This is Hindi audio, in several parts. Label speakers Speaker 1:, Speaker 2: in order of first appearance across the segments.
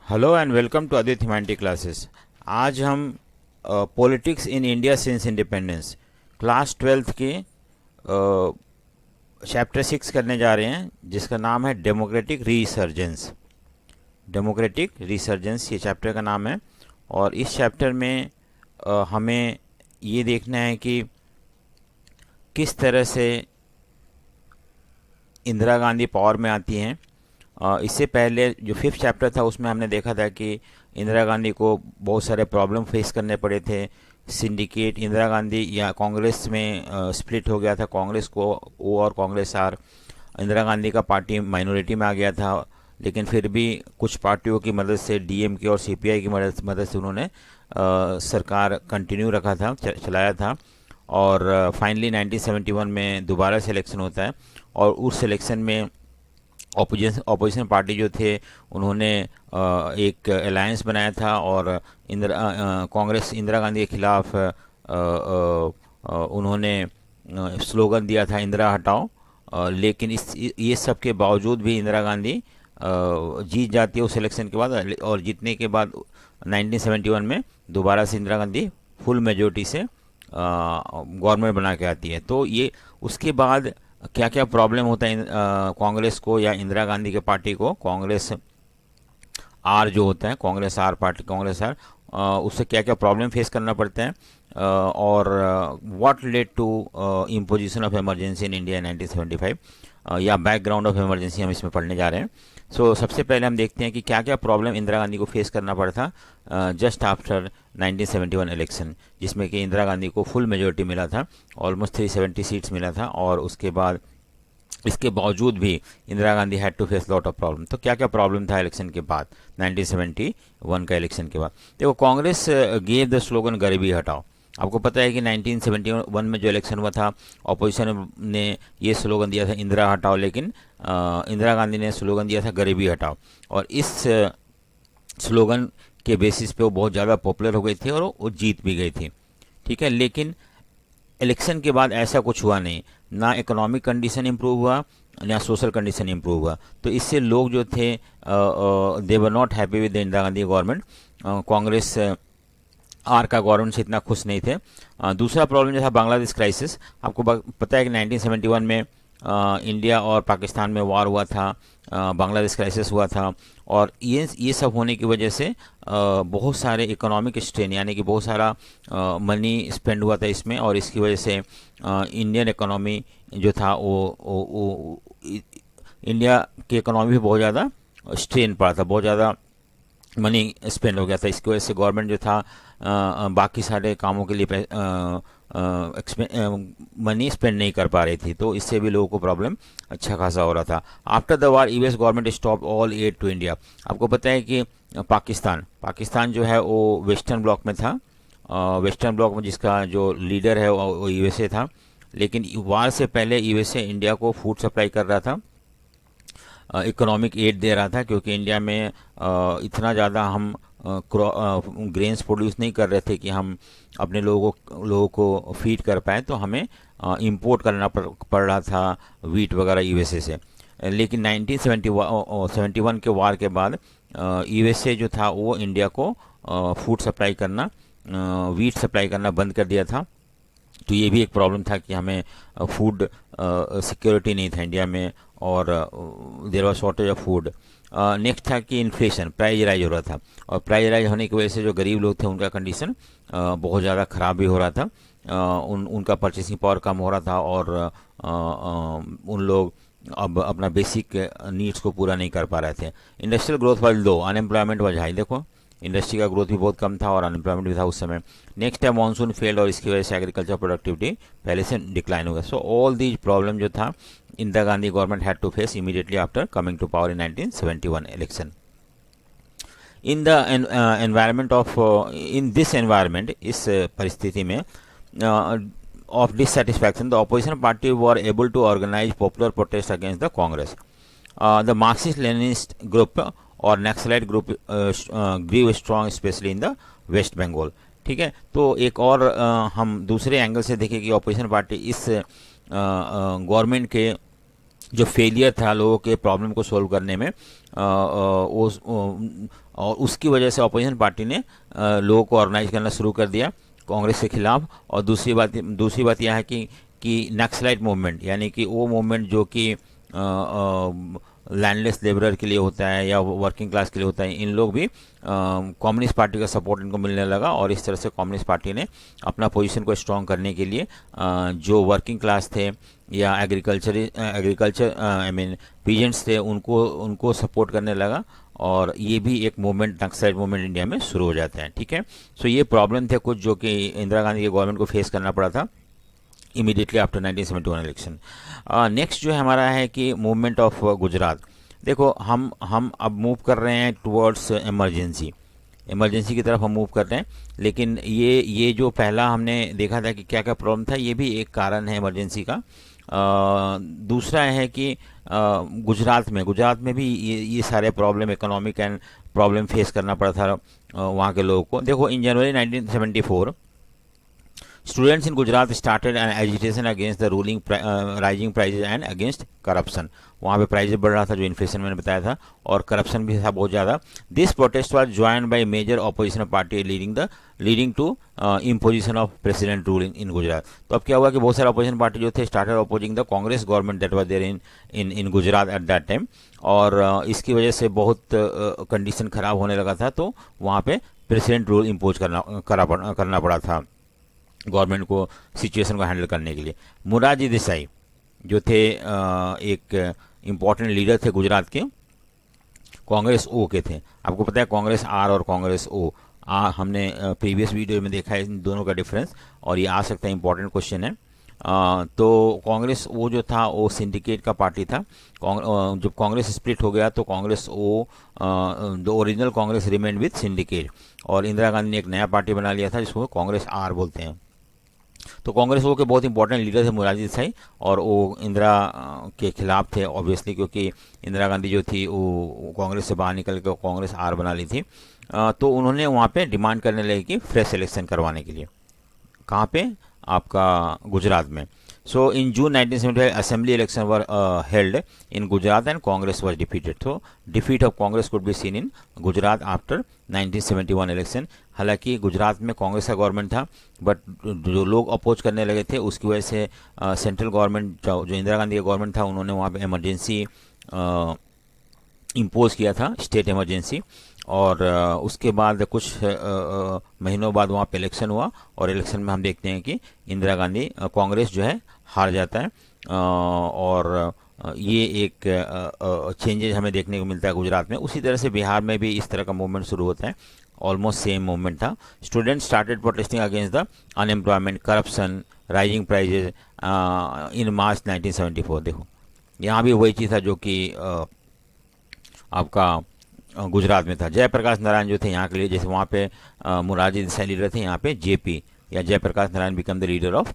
Speaker 1: Hello and welcome to Aditya humanity classes. आज हम politics in India since independence class 12th के चैप्टर 6 करने जा रहे हैं, जिसका नाम है डेमोक्रेटिक रीसर्जेंस। डेमोक्रेटिक रीसर्जेंस ये चैप्टर का नाम है। और इस चैप्टर में हमें ये देखना है कि किस तरह से इंदिरा गांधी पावर में आती हैं। इससे पहले जो 5th चैप्टर था उसमें हमने देखा था कि इंदिरा गांधी को बहुत सारे प्रॉब्लम फेस करने पड़े थे। सिंडिकेट इंदिरा गांधी या कांग्रेस में स्प्लिट हो गया था, कांग्रेस को ओ और कांग्रेस आर। इंदिरा गांधी का पार्टी माइनॉरिटी में आ गया था, लेकिन फिर भी कुछ पार्टियों की मदद से, डीएमके और सीपीआई की मदद से उन्होंने सरकार कंटिन्यू रखा था, चलाया था। और फाइनली 1971 में दोबारा से इलेक्शन होता है, और उस इलेक्शन में ऑपोजिशन पार्टी जो थे उन्होंने एक अलायंस बनाया था, और कांग्रेस इंदिरा गांधी के खिलाफ उन्होंने स्लोगन दिया था, इंदिरा हटाओ। लेकिन ये सब के बावजूद भी इंदिरा गांधी जीत जाती है उस इलेक्शन के बाद, और जीतने के बाद 1971 में दोबारा से इंदिरा गांधी फुल मेजोरिटी से गवर्नमेंट बना के आती है। तो ये उसके बाद क्या क्या प्रॉब्लम होता है कांग्रेस को या इंदिरा गांधी के पार्टी को, कांग्रेस आर जो होता है, Congress R party, Congress R, उससे क्या क्या प्रॉब्लम फेस करना पड़ता है, और what led to imposition of emergency in India 1975, या बैकग्राउंड ऑफ इमरजेंसी हम इसमें पढ़ने जा रहे हैं। सबसे पहले हम देखते हैं कि क्या क्या प्रॉब्लम इंदिरा गांधी को फेस करना पड़ा था जस्ट आफ्टर 1971 इलेक्शन, जिसमें कि इंदिरा गांधी को फुल मेजोरिटी मिला था, ऑलमोस्ट 370 सीट्स मिला था। और उसके बाद इसके बावजूद भी Indira Gandhi had to face lot of problem. तो क्या क्या प्रॉब्लम था इलेक्शन के बाद, 1971 का इलेक्शन के बाद? देखो, कांग्रेस गेव द स्लोगन गरीबी हटाओ। आपको पता है कि 1971 में जो इलेक्शन हुआ था, ऑपोजिशन ने ये स्लोगन दिया था इंदिरा हटाओ, लेकिन इंदिरा गांधी ने स्लोगन दिया था गरीबी हटाओ। और इस स्लोगन के बेसिस पे वो बहुत ज़्यादा पॉपुलर हो गई थी और वो जीत भी गई थी। ठीक है, लेकिन इलेक्शन के बाद ऐसा कुछ हुआ नहीं, ना इकोनॉमिक कंडीशन इम्प्रूव हुआ, ना सोशल कंडीशन इम्प्रूव हुआ। तो इससे लोग जो थे they were not happy with the Indira Gandhi government. Congress R का गवर्नमेंट से इतना खुश नहीं थे। दूसरा प्रॉब्लम जो था बांग्लादेश क्राइसिस। आपको पता है कि 1971 में इंडिया और पाकिस्तान में वार हुआ था, बांग्लादेश क्राइसिस हुआ था, और ये सब होने की वजह से बहुत सारे इकोनॉमिक स्ट्रेन, यानी कि बहुत सारा मनी स्पेंड हुआ था इसमें, और इसकी वजह से इंडियन इकोनॉमी जो था वो इंडिया की इकोनॉमी भी बहुत ज़्यादा स्ट्रेन पड़ा था, बहुत ज़्यादा मनी स्पेंड हो गया था। इसकी वजह से गवर्नमेंट जो था बाकी सारे कामों के लिए मनी स्पेंड नहीं कर पा रही थी, तो इससे भी लोगों को प्रॉब्लम अच्छा खासा हो रहा था। After the war US government stop all aid to India. आपको पता है कि पाकिस्तान जो है वो वेस्टर्न ब्लॉक में था, वेस्टर्न ब्लॉक में जिसका जो लीडर है वो यूएसए था। लेकिन वार से पहले यूएसए इंडिया को फूड सप्लाई कर रहा था, इकोनॉमिक एड दे रहा था, क्योंकि इंडिया में इतना ज़्यादा हम ग्रेन्स प्रोड्यूस नहीं कर रहे थे कि हम अपने लोगों को फीड कर पाए, तो हमें इंपोर्ट करना पड़ रहा था वीट वगैरह यूएसए से। लेकिन 1971 के वार के बाद यूएसए जो था वो इंडिया को फूड सप्लाई करना, वीट सप्लाई करना बंद कर दिया था। तो ये भी एक प्रॉब्लम था कि हमें फूड सिक्योरिटी नहीं था इंडिया में, और there was shortage of food. Next था कि इन्फ्लेशन, प्राइस राइज हो रहा था, और प्राइस राइज होने की वजह से जो गरीब लोग थे उनका कंडीशन बहुत ज़्यादा ख़राब भी हो रहा था। उनका परचेसिंग पावर कम हो रहा था, और उन लोग अब अपना बेसिक नीड्स को पूरा नहीं कर पा रहे थे। Industrial growth was low, unemployment was high. देखो, इंडस्ट्री का ग्रोथ भी बहुत कम था और अनएम्प्लॉयमेंट भी था उस समय। नेक्स्ट है मानसून फेल्ड, और इसकी वजह से एग्रीकल्चर प्रोडक्टिविटी पहले से डिक्लाइन हो गया। सो ऑल दीज प्रॉब्लम जो था Indira Gandhi government had to face immediately after coming to power in 1971 election. In the environment of in this environment, इस परिस्थिति में of dissatisfaction, the opposition party were able to organize popular protest against the Congress. The Marxist-Leninist group or Naxalite group grew strong, especially in the West Bengal. ठीक है, तो एक और हम दूसरे एंगल से देखें कि ऑपोजिशन पार्टी इस गवर्नमेंट के जो फेलियर था लोगों के प्रॉब्लम को सोल्व करने में, और उसकी वजह से अपोजिशन पार्टी ने लोगों को ऑर्गेनाइज करना शुरू कर दिया कांग्रेस के खिलाफ। और दूसरी बात यह है कि नक्सलाइट मूवमेंट, यानी कि वो मूवमेंट जो कि लैंडलेस लेबरर के लिए होता है या वर्किंग क्लास के लिए होता है, इन लोग भी कम्युनिस्ट पार्टी का सपोर्ट इनको मिलने लगा। और इस तरह से कम्युनिस्ट पार्टी ने अपना पोजीशन को स्ट्रॉन्ग करने के लिए जो वर्किंग क्लास थे या एग्रीकल्चर आई मीन पीजेंट्स थे, उनको सपोर्ट करने लगा। और ये भी एक मूवमेंट, नक्सलाइट मूवमेंट इंडिया में शुरू हो जाता है। ठीक है, सो ये प्रॉब्लम थे कुछ जो कि इंदिरा गांधी के गवर्नमेंट को फेस करना पड़ा था इमीडिएटली आफ्टर 1971 इलेक्शन। नेक्स्ट जो है हमारा है कि मूवमेंट ऑफ गुजरात। देखो हम अब मूव कर रहे हैं टुवर्ड्स इमरजेंसी की तरफ हम मूव कर रहे हैं। लेकिन ये जो पहला हमने देखा था कि क्या क्या प्रॉब्लम था, ये भी एक कारण है इमरजेंसी का। दूसरा है कि गुजरात में भी ये सारे problem, economic and problem face करना पड़ा था वहाँ के लोगों को। देखो, इन जनवरी 1974 students in Gujarat started an agitation against the ruling rising prices and against corruption। वहाँ पे प्राइजेस बढ़ रहा था, जो इन्फ्लेशन मैंने बताया था, और करप्शन भी था बहुत ज़्यादा। This protest was join by major opposition party leading to imposition of president ruling in Gujarat. तो अब क्या हुआ कि बहुत सारे अपोजिशन पार्टी जो थे started opposing the Congress government that was there in Gujarat at that time. और इसकी वजह से बहुत कंडीशन खराब होने लगा था, तो वहाँ पे प्रेसिडेंट रूल इम्पोज करना पड़ा था गवर्नमेंट को सिचुएशन को हैंडल करने के लिए। मोरारजी देसाई जो थे एक इम्पॉर्टेंट लीडर थे गुजरात के, कांग्रेस ओ के थे। आपको पता है कांग्रेस आर और कांग्रेस ओ, हमने प्रीवियस वीडियो में देखा है इन दोनों का डिफरेंस, और ये आ सकता है, इंपॉर्टेंट क्वेश्चन है। तो कांग्रेस ओ जो था वो सिंडिकेट का पार्टी था। जब कांग्रेस स्प्लिट हो गया तो Congress O, the original Congress remain with syndicate, और इंदिरा गांधी ने एक नया पार्टी बना लिया था जिसको कांग्रेस आर बोलते हैं। तो कांग्रेस वो के बहुत इंपॉर्टेंट लीडर थे मोरारजी देसाई, और वो इंदिरा के खिलाफ थे ऑब्वियसली, क्योंकि इंदिरा गांधी जो थी वो कांग्रेस से बाहर निकल के कांग्रेस आर बना ली थी। तो उन्होंने वहाँ पे डिमांड करने लगे कि फ्रेश इलेक्शन करवाने के लिए। कहाँ पे? आपका गुजरात में। So in June 1975 assembly election were held in Gujarat and Congress was defeated. तो defeat of Congress could be seen in Gujarat after 1971 election. हालांकि गुजरात में कांग्रेस का गवर्नमेंट था, बट जो लोग अपोज करने लगे थे उसकी वजह से सेंट्रल गवर्नमेंट जो इंदिरा गांधी का गवर्नमेंट था, उन्होंने वहाँ पे इमरजेंसी इम्पोज किया था, स्टेट इमरजेंसी। और उसके बाद कुछ महीनों बाद वहाँ पे इलेक्शन हुआ, और इलेक्शन में हम देखते हैं कि इंदिरा गांधी कांग्रेस जो है हार जाता है। और ये एक चेंजेस हमें देखने को मिलता है गुजरात में। उसी तरह से बिहार में भी इस तरह का मूवमेंट शुरू होता है, ऑलमोस्ट सेम मूवमेंट था। Student started protesting against the unemployment, corruption, rising prices in March 1974। देखो, यहाँ भी वही चीज़ था जो कि आपका गुजरात में था। जयप्रकाश नारायण जो थे यहाँ के लिए, जैसे वहाँ पे मोरारजी देसाई लीडर थे, यहाँ पे जेपी या Jayaprakash Narayan become the leader of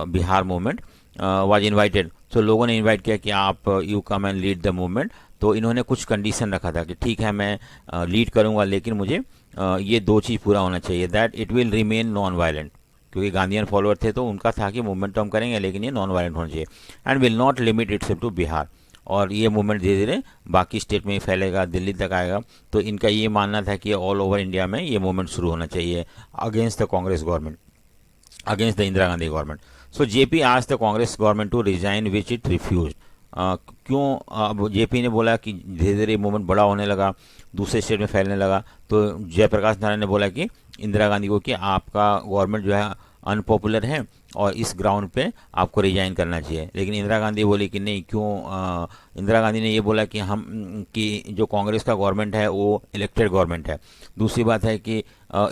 Speaker 1: Bihar movement was invited. तो लोगों ने इनवाइट किया कि आप you come and lead the movement. तो इन्होंने कुछ कंडीशन रखा था कि ठीक है मैं लीड करूँगा, लेकिन मुझे ये दो चीज़ पूरा होना चाहिए, that it will remain non violent, क्योंकि गांधीयन फॉलोअर थे तो उनका था कि मूवमेंट तो हम करेंगे लेकिन ये नॉन वायलेंट होना चाहिए, and will not limit itself to Bihar. और ये मूवमेंट धीरे धीरे बाकी स्टेट में फैलेगा, दिल्ली तक आएगा। तो इनका ये मानना था कि ऑल ओवर इंडिया में ये मूवमेंट शुरू होना चाहिए against the Congress government, against the Indira Gandhi government. So JP asked the Congress government to resign which it refuse. क्यों? अब जेपी ने बोला कि धीरे धीरे मूवमेंट बड़ा होने लगा, दूसरे स्टेट में फैलने लगा। तो जयप्रकाश नारायण ने बोला कि इंदिरा गांधी को कि आपका गवर्नमेंट जो है अनपॉपुलर है और इस ग्राउंड पे आपको रिजाइन करना चाहिए। लेकिन इंदिरा गांधी बोली कि नहीं, क्यों? इंदिरा गांधी ने ये बोला कि जो कांग्रेस का गवर्नमेंट है वो इलेक्टेड गवर्नमेंट है। दूसरी बात है कि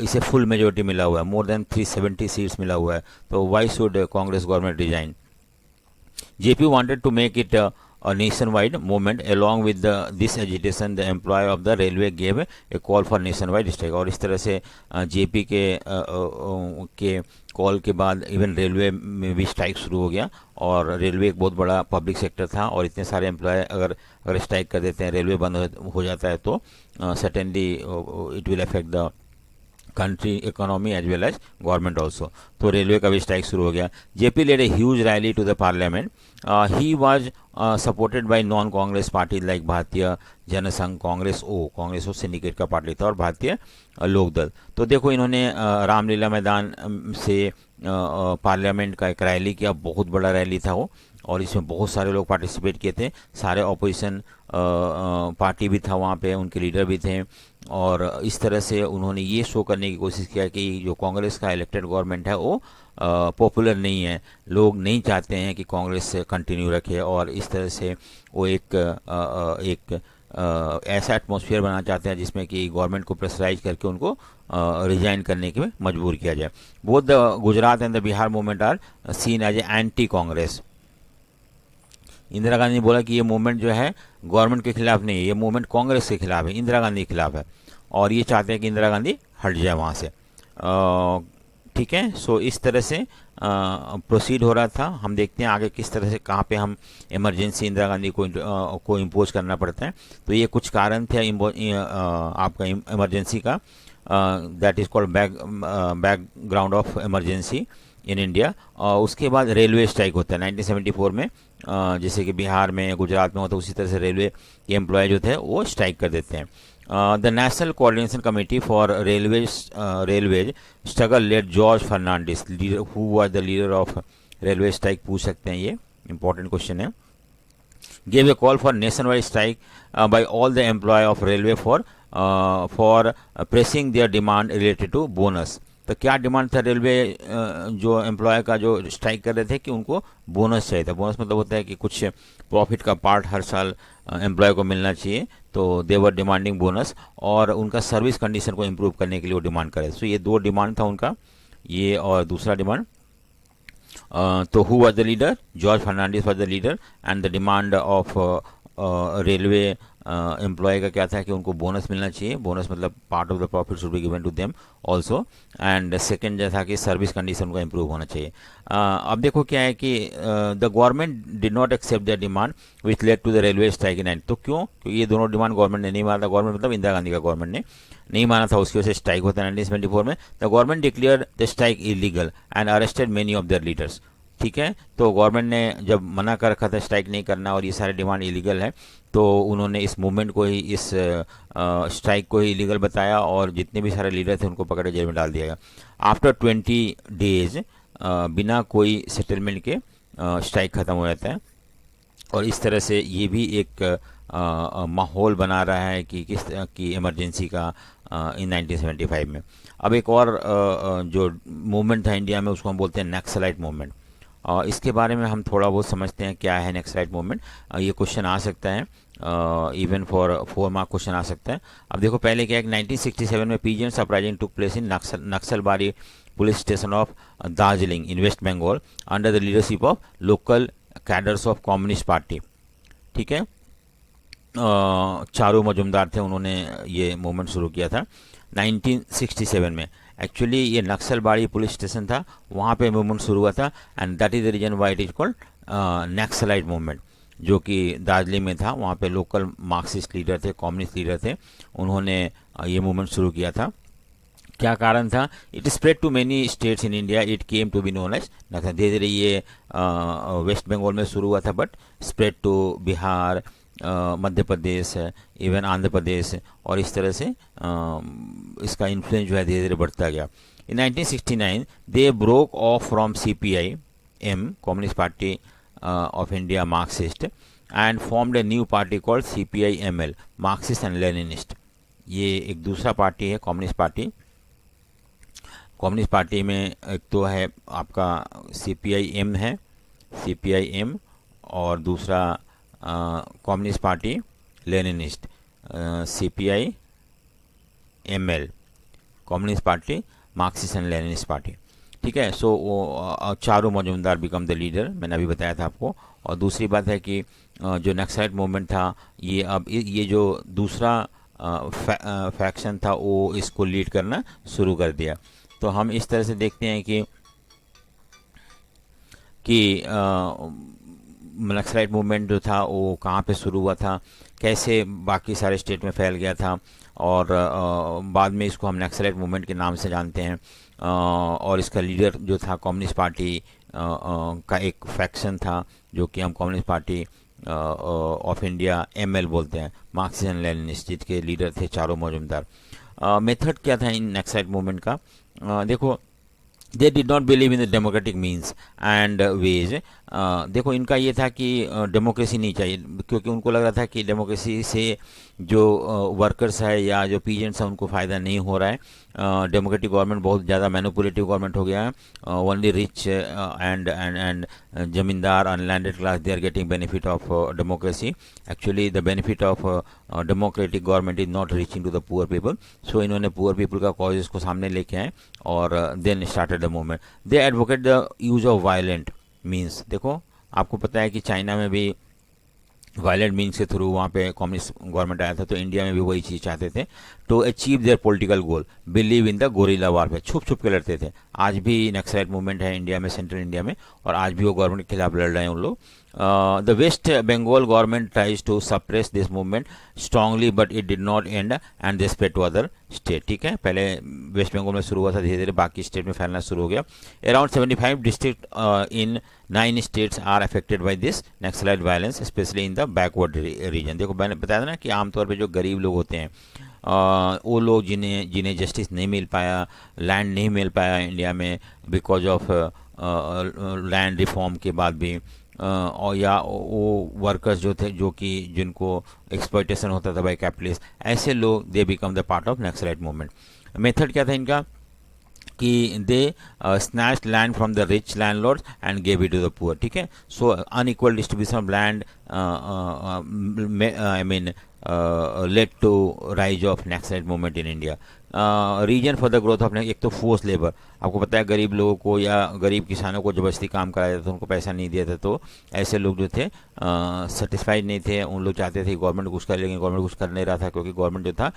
Speaker 1: इसे फुल मेजोरिटी मिला हुआ है, मोर देन 370 सीट्स मिला हुआ है, तो why should Congress government resign? JP wanted to make it a nationwide movement. Along with this agitation, the employee of the railway gave a call for nationwide strike। और इस तरह से JP के कॉल के बाद इवन रेलवे में भी स्ट्राइक शुरू हो गया। और रेलवे एक बहुत बड़ा पब्लिक सेक्टर था, और इतने सारे एम्प्लॉय अगर स्ट्राइक कर देते हैं, रेलवे बंद हो जाता है, तो certainly it will affect the country economy as well as government also. तो रेलवे का भी स्ट्राइक शुरू हो गया। JP led a huge rally to the parliament he was supported by non Congress party like Bharatiya Jana Sangh, Congress O syndicate का पार्टी था, और भारतीय लोकदल। तो देखो इन्होंने रामलीला मैदान से पार्लियामेंट का एक रैली किया, बहुत बड़ा रैली था वो, और इसमें बहुत सारे लोग पार्टिसिपेट किए थे, सारे ऑपोजिशन पार्टी भी था वहाँ पे, उनके लीडर भी थे। और इस तरह से उन्होंने ये शो करने की कोशिश किया कि जो कांग्रेस का इलेक्टेड गवर्नमेंट है वो पॉपुलर नहीं है, लोग नहीं चाहते हैं कि कांग्रेस कंटिन्यू रखे, और इस तरह से वो एक ऐसा एटमॉस्फेयर बनाना चाहते हैं जिसमें कि गवर्नमेंट को प्रेशराइज करके उनको रिजाइन करने के मजबूर किया जाए। Both the Gujarat and the Bihar movement are seen as a anti Congress. Indira Gandhi ने बोला कि ये मूवमेंट जो है गवर्नमेंट के खिलाफ नहीं है, ये मूवमेंट कांग्रेस के खिलाफ है, इंदिरा गांधी के खिलाफ है, और ये चाहते हैं कि इंदिरा गांधी हट जाए वहाँ से। ठीक है, सो इस तरह से प्रोसीड हो रहा था। हम देखते हैं आगे किस तरह से कहाँ पे हम इमरजेंसी इंदिरा गांधी को इम्पोज करना पड़ता है। तो ये कुछ कारण थे आपका इमरजेंसी का, that is called background of emergency in India. उसके बाद रेलवे स्ट्राइक होता है 1974 में, जैसे कि बिहार में, गुजरात में होता है, उसी तरह से रेलवे के एम्प्लॉय जो थे वो स्ट्राइक कर देते हैं। The national coordination committee for railways struggle led George Fernandes, who was the leader of railway strike, पूछ सकते हैं, ये इंपॉर्टेंट क्वेश्चन है। gave a call for nationwide strike by all the employee of railway for pressing their demand related to bonus। तो क्या डिमांड था रेलवे जो एम्प्लॉय का, जो स्ट्राइक कर रहे थे, कि उनको बोनस चाहिए था। बोनस मतलब होता है कि कुछ प्रॉफिट का पार्ट हर साल एम्प्लॉय को मिलना चाहिए, तो दे वर डिमांडिंग बोनस, और उनका सर्विस कंडीशन को इम्प्रूव करने के लिए वो डिमांड करे। सो ये दो डिमांड था उनका, ये और दूसरा डिमांड। तो who was the leader? George Fernandes was the leader, and the demand of railway employ का क्या था कि उनको बोनस मिलना चाहिए, बोनस मतलब part of the profit should be given to them also, and second जो था कि सर्विस कंडीशन का इम्प्रूव होना चाहिए। अब देखो क्या है कि the government did not accept the demand which led to the railway strike in end. तो क्यों? क्योंकि ये दोनों डिमांड गवर्नमेंट ने नहीं माना था, गवर्नमेंट मतलब इंदिरा गांधी का गवर्नमेंट ने नहीं माना था, उसकी वजह से स्ट्राइक होता है 1974 में। The government declare the strike illegal and arrested many of their leaders. ठीक है, तो गवर्नमेंट ने जब मना कर रखा था स्ट्राइक नहीं करना और ये सारे डिमांड इलीगल है, तो उन्होंने इस मूवमेंट को ही, इस स्ट्राइक को ही इलीगल बताया, और जितने भी सारे लीडर थे उनको पकड़ के जेल में डाल दिया गया। आफ्टर 20 डेज बिना कोई सेटलमेंट के स्ट्राइक खत्म हो जाता है, और इस तरह से ये भी एक माहौल बना रहा है कि किस की इमरजेंसी का इन 1975 में। अब एक और जो मूवमेंट था इंडिया में, उसको हम बोलते हैं नक्सलाइट मूवमेंट। इसके बारे में हम थोड़ा बहुत समझते हैं क्या है नक्सलाइट मूवमेंट। ये क्वेश्चन आ सकता है, इवन फॉर 4 मार्क क्वेश्चन आ सकता है। अब देखो पहले क्या है, 1967 में peasants uprising took place in Naxalbari police station of Darjeeling in West Bengal under the leadership of local cadres of communist party. ठीक है, चारू मजुमदार थे, उन्होंने ये मूवमेंट शुरू किया था 1967 में। एक्चुअली ये नक्सलबाड़ी पुलिस स्टेशन था, वहाँ पे मूवमेंट शुरू हुआ था, and that is the reason why it is called Naxalite movement, जो कि दार्जिलिंग में था। वहाँ पे लोकल मार्क्सिस्ट लीडर थे, कम्युनिस्ट लीडर थे, उन्होंने ये मूवमेंट शुरू किया था। क्या कारण था? It spread to many states in India, it came to be known as Naxal. धीरे धीरे ये वेस्ट बंगाल में शुरू हुआ था, but spread to Bihar, Madhya Pradesh, even Andhra Pradesh, और इस तरह से इसका इन्फ्लुएंस जो है धीरे धीरे बढ़ता गया। इन 1969 they broke of from CPIM, communist party of India Marxist, and formed a new party called CPIML, Marxist and Leninist. ये एक दूसरा पार्टी है, कम्युनिस्ट पार्टी। कम्युनिस्ट पार्टी में एक तो है आपका CPIM है, CPIM, और दूसरा communist party Leninist, CPIML, communist party Marxist and Leninist party. ठीक है, सो वो Charu Majumdar become the leader, मैंने अभी बताया था आपको। और दूसरी बात है कि जो नक्सलाइट मूवमेंट था, ये अब ये जो दूसरा फैक्शन था वो इसको लीड करना शुरू कर दिया। तो हम इस तरह से देखते हैं कि नक्सलाइट मूवमेंट जो था वो कहाँ पे शुरू हुआ था, कैसे बाकी सारे स्टेट में फैल गया था, और बाद में इसको हम नक्सलाइट मूवमेंट के नाम से जानते हैं। और इसका लीडर जो था कम्युनिस्ट पार्टी का एक फैक्शन था जो कि हम communist party of India ML बोलते हैं, मार्क्सिस्ट एंड लेनिनिस्ट, जिसके लीडर थे चारों मजूमदार। मेथड क्या था इन नक्सलाइट मूवमेंट का? देखो, they did not believe in the democratic means and ways. देखो, इनका ये था कि डेमोक्रेसी नहीं चाहिए, क्योंकि उनको लग रहा था कि डेमोक्रेसी से जो वर्कर्स है या जो पीजेंट्स हैं उनको फ़ायदा नहीं हो रहा है। डेमोक्रेटिक गवर्नमेंट बहुत ज़्यादा मैनिपुलेटिव गवर्नमेंट हो गया है। Only rich and zamindar and landed class they are getting benefit of democracy. Actually the benefit of democratic government is not reaching to the poor people. So इन्होंने पुअर पीपल का कॉजेज को सामने लेके आए और then started the movement. They advocate the use of violent means. देखो, आपको पता है कि चाइना में भी वायलेंट मीन्स के थ्रू वहाँ पे कम्युनिस्ट गवर्नमेंट आया था, तो इंडिया में भी वही चीज़ चाहते थे to achieve their political goal, believe in the guerrilla warfare. छुप छुप के लड़ते थे। आज भी नक्सलाइट मूवमेंट है इंडिया में, सेंट्रल इंडिया में, और आज भी वो गवर्नमेंट के खिलाफ लड़ रहे हैं उन लोग। The West Bengal government tries to suppress this movement strongly but it did not end and they spread to other state. ठीक है, पहले वेस्ट बंगाल में शुरू हुआ था, धीरे धीरे बाकी स्टेट में फैलना शुरू हो गया। Around 75 district in 9 states are affected by this Naxalite violence, specially in the backward region. देखो, मैंने बताया था ना कि आमतौर पे जो गरीब लोग होते हैं, वो लोग जिन्हें जस्टिस नहीं मिल पाया, लैंड नहीं मिल पाया इंडिया में बिकॉज ऑफ लैंड रिफॉर्म के बाद भी, और या वो वर्कर्स जो थे जो कि जिनको एक्सप्लॉयटेशन होता था बाय कैपिटलिस्ट, ऐसे लोग they become the part of Naxalite movement. Method क्या था इनका कि they snatched land from the rich landlords and gave it to the poor. ठीक है, so unequal distribution of land I mean led to rise of Naxalite movement in India. Reason for the growth of, एक तो फोर्स लेबर, आपको पता है गरीब लोगों को या गरीब किसानों को जबरदस्ती काम कराया जाता था, उनको पैसा नहीं दिया था, तो ऐसे लोग जो थे सेटिस्फाइड नहीं थे। उन लोग चाहते थे गवर्नमेंट कुछ करे, लेकिन गवर्नमेंट कुछ कर नहीं रहा था, क्योंकि गवर्नमेंट जो था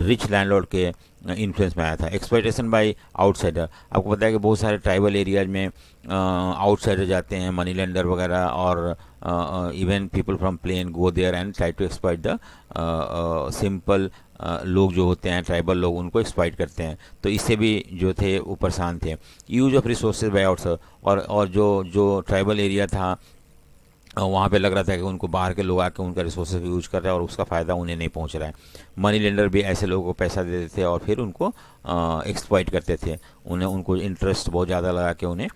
Speaker 1: रिच लैंडलॉर्ड के इन्फ्लुएंस में आया था। एक्सप्लॉयटेशन बाय आउटसाइडर, आपको पता है कि बहुत सारे ट्राइबल एरियाज में आउटसाइडर जाते हैं, मनी लेंडर वगैरह, और even people from plain go there and try to exploit the simple लोग जो होते हैं, ट्राइबल लोग, उनको एक्सप्लॉइट करते हैं। तो इससे भी जो थे वो परेशान थे। Use of resources by outsider, और जो ट्राइबल एरिया था वहाँ पे लग रहा था कि उनको बाहर के लोग आके उनका रिसोर्सेज यूज कर रहे हैं और उसका फ़ायदा उन्हें नहीं पहुँच रहा है। मनी लेंडर भी ऐसे लोगों को पैसा देते थे और फिर उनको एक्सप्लॉइट करते थे। उनको इंटरेस्ट बहुत ज़्यादा लगा के उन्हें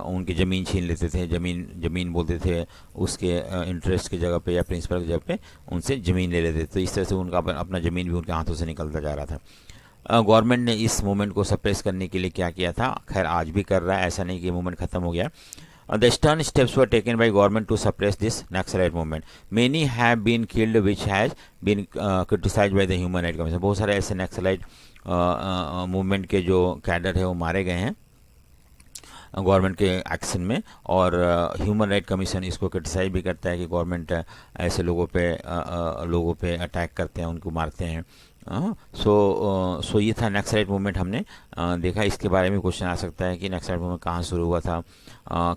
Speaker 1: उनकी ज़मीन छीन लेते थे। ज़मीन बोलते थे उसके इंटरेस्ट की जगह पे या प्रिंसिपल की जगह पे उनसे ज़मीन ले लेते थे। तो इस तरह से उनका अपना ज़मीन भी उनके हाथों से निकलता जा रहा था। गवर्नमेंट ने इस मूवमेंट को सप्रेस करने के लिए क्या किया था, खैर आज भी कर रहा है, ऐसा नहीं कि मूवमेंट खत्म हो गया। The stern steps were taken by government to suppress this Naxalite movement. Many have been killed, which has been criticized by the Human Rights Commission. बहुत सारे ऐसे नक्सलाइट मूवमेंट के जो कैडर है वो मारे गए हैं गवर्नमेंट के एक्शन में, और ह्यूमन राइट कमीशन इसको क्रिटिसाइज भी करता है कि गवर्नमेंट ऐसे लोगों पे अटैक करते हैं, उनको मारते हैं। सो ये था नक्सलाइट मूवमेंट। हमने देखा, इसके बारे में क्वेश्चन आ सकता है कि नक्सलाइट मूवमेंट कहाँ शुरू हुआ था,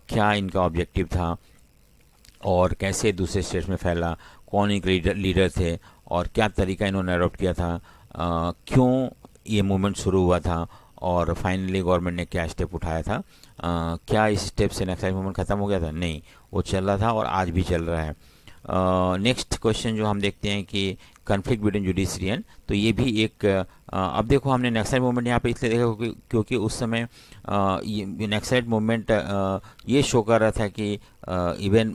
Speaker 1: क्या इनका ऑब्जेक्टिव था, और कैसे दूसरे स्टेट्स में फैला, कौन इनके लीडर थे, और क्या तरीका इन्होंने अडॉप्ट किया था, क्यों ये मूवमेंट शुरू हुआ था, और फाइनली गवर्नमेंट ने क्या स्टेप उठाया था। क्या इस स्टेप से नक्सलाइट मूवमेंट ख़त्म हो गया था? नहीं, वो चल रहा था और आज भी चल रहा है। नेक्स्ट क्वेश्चन जो हम देखते हैं कि कन्फ्लिक्ट बिटवीन जुडिशरी एंड, तो ये भी एक अब देखो, हमने नक्सलाइट मूवमेंट यहाँ पे इसलिए देखा क्योंकि उस समय ये नक्सलाइट मूवमेंट ये शो कर रहा था कि इवन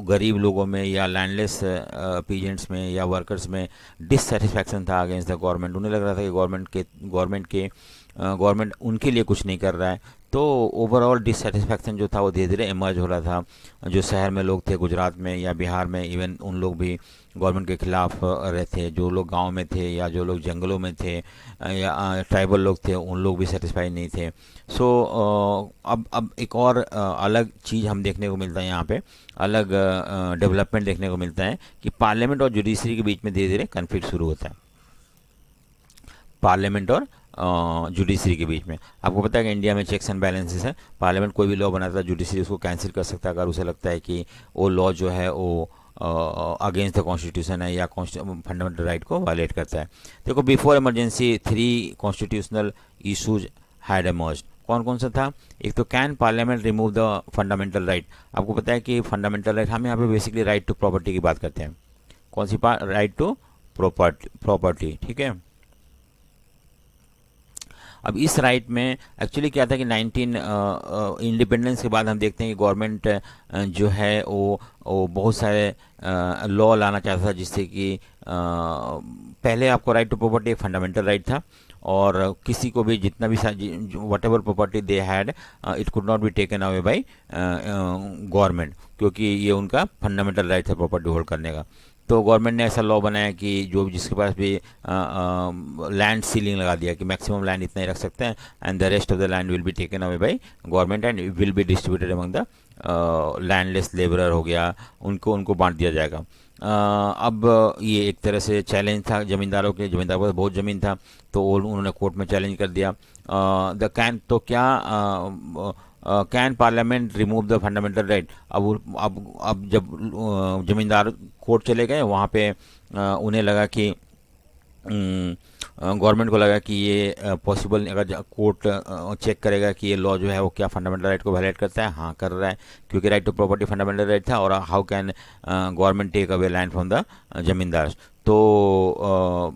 Speaker 1: गरीब लोगों में या लैंडलेस पीजेंट्स में या वर्कर्स में डिससेटिस्फैक्शन था अगेंस्ट द गवर्नमेंट। उन्हें लग रहा था कि गवर्नमेंट उनके लिए कुछ नहीं कर रहा है। तो ओवरऑल डिससेटिस्फैक्शन जो था वो धीरे धीरे इमर्ज हो रहा था। जो शहर में लोग थे, गुजरात में या बिहार में, इवन उन लोग भी गवर्नमेंट के खिलाफ रहते। जो लोग गांव में थे या जो लोग जंगलों में थे या ट्राइबल लोग थे, उन लोग भी सेटिस्फाइड नहीं थे। सो अब एक और अलग चीज़ हम देखने को मिलता है यहाँ पे, अलग डेवलपमेंट देखने को मिलता है कि पार्लियामेंट और जुडिशरी के बीच में धीरे धीरे कन्फ्लिक्ट शुरू होता है। पार्लियामेंट और जुडिशरी के बीच में, आपको पता है कि इंडिया में चेक्स एंड बैलेंसेस है। पार्लियामेंट कोई भी लॉ बनाता है, जुडिशरी उसको कैंसिल कर सकता है अगर उसे लगता है कि वो लॉ जो है वो अगेंस्ट द कॉन्स्टिट्यूशन है या फंडामेंटल राइट को वायलेट करता है। देखो, before emergency 3 constitutional issues had emerged. कौन कौन सा था? एक तो can parliament remove the fundamental right. आपको पता है कि फंडामेंटल राइट, हम यहाँ पे बेसिकली राइट टू प्रॉपर्टी की बात करते हैं। कौन सी बात? राइट टू प्रॉपर्टी, ठीक है। अब इस राइट में एक्चुअली क्या था कि 19 इंडिपेंडेंस के बाद हम देखते हैं कि गवर्नमेंट जो है वो बहुत सारे लॉ लाना चाहता था, जिससे कि पहले आपको राइट टू प्रॉपर्टी एक फंडामेंटल राइट था, और किसी को भी जितना भी what ever property they had, it could not be taken away by government, क्योंकि ये उनका फंडामेंटल राइट था प्रॉपर्टी होल्ड करने का। तो गवर्नमेंट ने ऐसा लॉ बनाया कि जो जिसके पास भी लैंड सीलिंग लगा दिया कि मैक्सिमम लैंड इतना ही रख सकते हैं, and the rest of the land will be taken away by government and will be distributed among the landless labourer हो गया, उनको बांट दिया जाएगा। अब ये एक तरह से चैलेंज था ज़मींदारों के, ज़मींदारों को बहुत ज़मीन था, तो उन्होंने कोर्ट में चैलेंज कर दिया। द कैन तो क्या can parliament remove the fundamental right. अब जब जमींदार कोर्ट चले गए, वहाँ पे उन्हें लगा कि गवर्नमेंट को लगा कि ये पॉसिबल, अगर कोर्ट चेक करेगा कि ये लॉ जो है वो क्या फंडामेंटल राइट को वायलेट करता है, हाँ कर रहा है, क्योंकि right to property fundamental right था, और how can government take away land from the zamindar. तो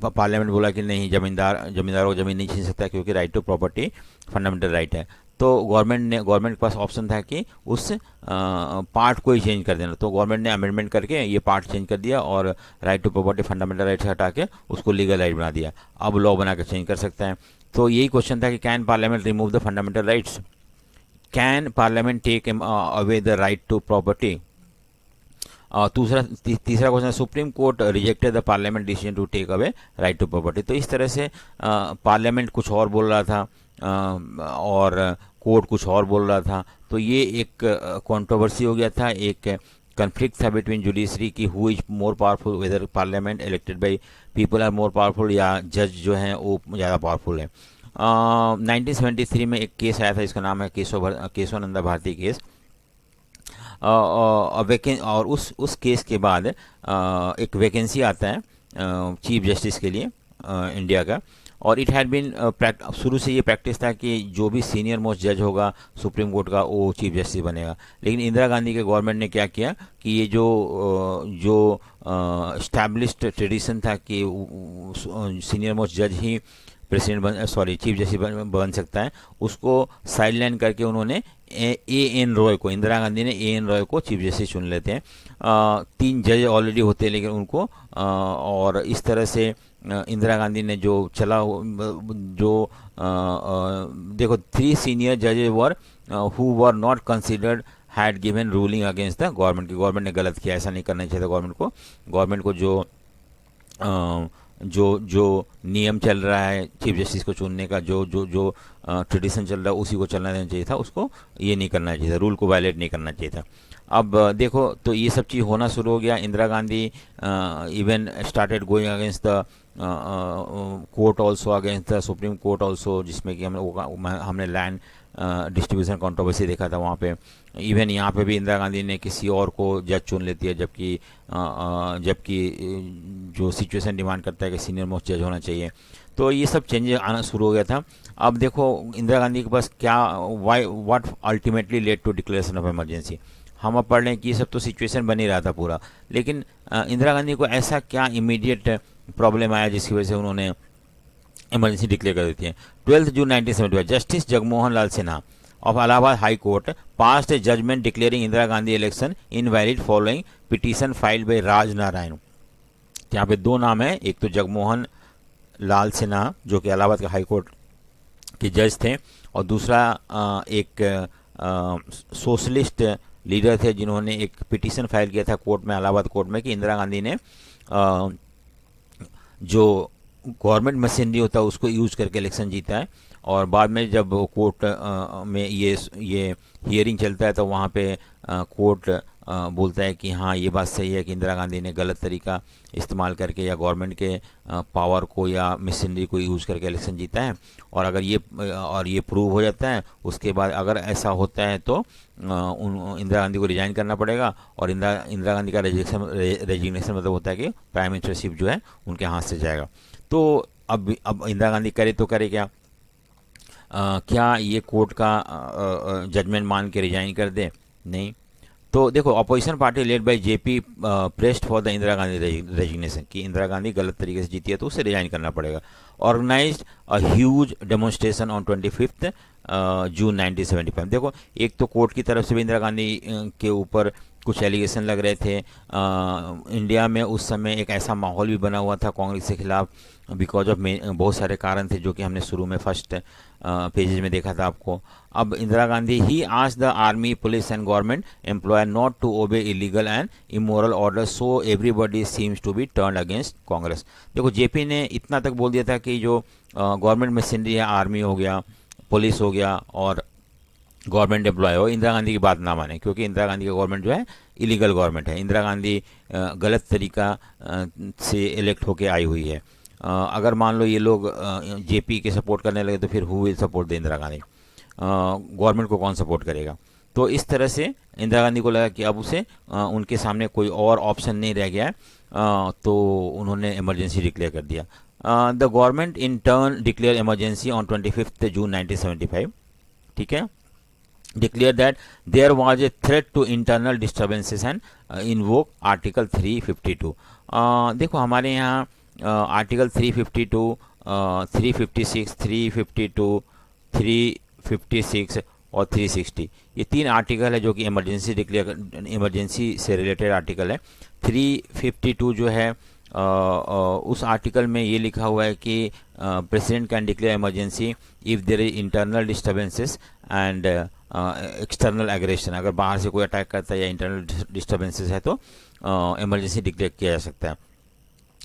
Speaker 1: पार्लियामेंट बोला कि नहीं, जमींदारों को ज़मीन नहीं छीन सकता, क्योंकि right to property fundamental right है। तो गवर्नमेंट के पास ऑप्शन था कि उस पार्ट को ही चेंज कर देना। तो गवर्नमेंट ने अमेंडमेंट करके ये पार्ट चेंज कर दिया, और right to property fundamental right से हटा के उसको लीगल राइट बना दिया। अब लॉ बना के चेंज कर सकते हैं। तो यही क्वेश्चन था कि can parliament remove the fundamental rights, can parliament take away the right to property. तीसरा question, Supreme Court rejected the parliament decision to take away right to property. तो इस तरह से पार्लियामेंट कुछ और बोल रहा था और कोर्ट कुछ और बोल रहा था। तो ये एक कंट्रोवर्सी हो गया था, एक कन्फ्लिक्ट था बिटवीन जुडिशरी की who is more powerful, whether parliament elected by people are more powerful या जज जो हैं वो ज़्यादा पावरफुल है। 1973 में एक केस आया था, इसका नाम है केशवानंदा भारती केस। और उस केस के बाद एक वैकेंसी आता है चीफ जस्टिस के लिए इंडिया का, और इट हैड बीन शुरू से ये प्रैक्टिस था कि जो भी सीनियर मोस्ट जज होगा सुप्रीम कोर्ट का वो चीफ जस्टिस बनेगा। लेकिन इंदिरा गांधी के गवर्नमेंट ने क्या किया कि ये जो एस्टैब्लिश्ड ट्रेडिशन था कि सीनियर मोस्ट जज ही चीफ जस्टिस बन सकता है, उसको साइडलाइन करके उन्होंने एन रॉय को, इंदिरा गांधी ने एन रॉय को चीफ जस्टिस चुन लेते हैं। 3 जज ऑलरेडी होते हैं लेकिन उनको, और इस तरह से इंदिरा गांधी ने जो देखो 3 सीनियर जजेज were who were not considered had given ruling against the government, की गवर्नमेंट ने गलत किया, ऐसा नहीं करना चाहिए था गवर्नमेंट को जो नियम चल रहा है चीफ जस्टिस को चुनने का, जो ट्रेडिशन चल रहा है उसी को चलना देना चाहिए था, उसको ये नहीं करना चाहिए था, रूल को वायलेट नहीं करना चाहिए था। अब देखो तो ये सब चीज़ होना शुरू हो गया। Indira Gandhi even started going against the court also, against the supreme court also, जिसमें कि हमने लैंड डिस्ट्रीब्यूशन कंट्रोवर्सी देखा था वहाँ पे। इवन यहाँ पे भी इंदिरा गांधी ने किसी और को जज चुन लेती है, जबकि जो सिचुएशन डिमांड करता है कि सीनियर मोस्ट जज होना चाहिए। तो ये सब चेंजेस आना शुरू हो गया था। अब देखो इंदिरा गांधी के पास क्या, what ultimately led to declaration of emergency. हम अब पढ़ रहे हैं कि ये सब तो सिचुएशन बन ही रहा था पूरा, लेकिन इंदिरा गांधी को ऐसा क्या इमीडिएट प्रॉब्लम आया जिसकी वजह से उन्होंने इमरजेंसी डिक्लेयर कर देती है। 12 June 1975 justice Jagmohan Lal Sinha of Allahabad High Court passed a judgement declaring Indira Gandhi election invalid following petition filed by Raj Narain. यहाँ पे 2 नाम है, एक तो जगमोहन लाल सिन्हा जो कि इलाहाबाद के हाई कोर्ट के जज थे, और दूसरा एक सोशलिस्ट लीडर थे जिन्होंने एक पिटीशन फाइल किया था कोर्ट में, इलाहाबाद कोर्ट में, कि इंदिरा गांधी ने जो गवर्नमेंट मशीनरी होता है उसको यूज करके इलेक्शन जीता है। और बाद में जब कोर्ट में ये हियरिंग चलता है तो वहाँ पे कोर्ट बोलता है कि हाँ ये बात सही है कि इंदिरा गांधी ने गलत तरीका इस्तेमाल करके या गवर्नमेंट के पावर को या मशीनरी को यूज़ करके इलेक्शन जीता है। और अगर ये प्रूव हो जाता है, उसके बाद अगर ऐसा होता है तो इंदिरा गांधी को रिजाइन करना पड़ेगा, और इंदिरा गांधी का रेजिग्नेशन मतलब होता है कि प्राइम मिनिस्टरशिप जो है उनके हाथ से जाएगा। तो अब इंदिरा गांधी करे तो करे क्या। क्या ये कोर्ट का जजमेंट मान के रिजाइन कर दे? नहीं। तो देखो, opposition party led by JP pressed for the Indira Gandhi resignation, कि इंदिरा गांधी गलत तरीके से जीती है तो उसे रिजाइन करना पड़ेगा। Organised a huge demonstration on 25 June 1975। देखो, एक तो कोर्ट की तरफ से भी इंदिरा गांधी के ऊपर कुछ एलिगेशन लग रहे थे। इंडिया में उस समय एक ऐसा माहौल भी बना हुआ था कांग्रेस के खिलाफ, बिकॉज ऑफ बहुत सारे कारण थे जो कि हमने शुरू में फर्स्ट पेजेज में देखा था आपको। अब इंदिरा गांधी ही आज the army, police and government employ not to obey illegal and immoral order, so everybody seems to be turn against Congress. देखो, जेपी ने इतना तक बोल दिया था कि जो गवर्नमेंट मशीनरी है, आर्मी हो गया, पुलिस हो गया और गवर्नमेंट एम्प्लॉय हो, इंदिरा गांधी की बात ना माने, क्योंकि इंदिरा गांधी का गवर्नमेंट जो है इलीगल गवर्नमेंट है। इंदिरा गांधी गलत तरीका से इलेक्ट होके आई हुई है। अगर मान लो ये लोग जेपी के सपोर्ट करने लगे तो फिर who will support the Indira Gandhi? Government को कौन सपोर्ट करेगा? तो इस तरह से इंदिरा गांधी को लगा कि अब उसे उनके सामने कोई और ऑप्शन नहीं रह गया है, तो उन्होंने इमरजेंसी डिक्लेयर कर दिया। The government in turn declare emergency on 25 June 1975। ठीक है, declare that there was a threat to internal disturbances and invoke article 352। देखो, हमारे यहाँ आर्टिकल 352, 356, 352, 356 और 360, ये 3 आर्टिकल है जो कि इमरजेंसी से रिलेटेड आर्टिकल है। 352 जो है, उस आर्टिकल में ये लिखा हुआ है कि president can declare emergency if there is internal disturbances and external aggression. अगर बाहर से कोई अटैक करता है या इंटरनल डिस्टर्बेंसेस है तो इमरजेंसी डिक्लेयर किया जा सकता है।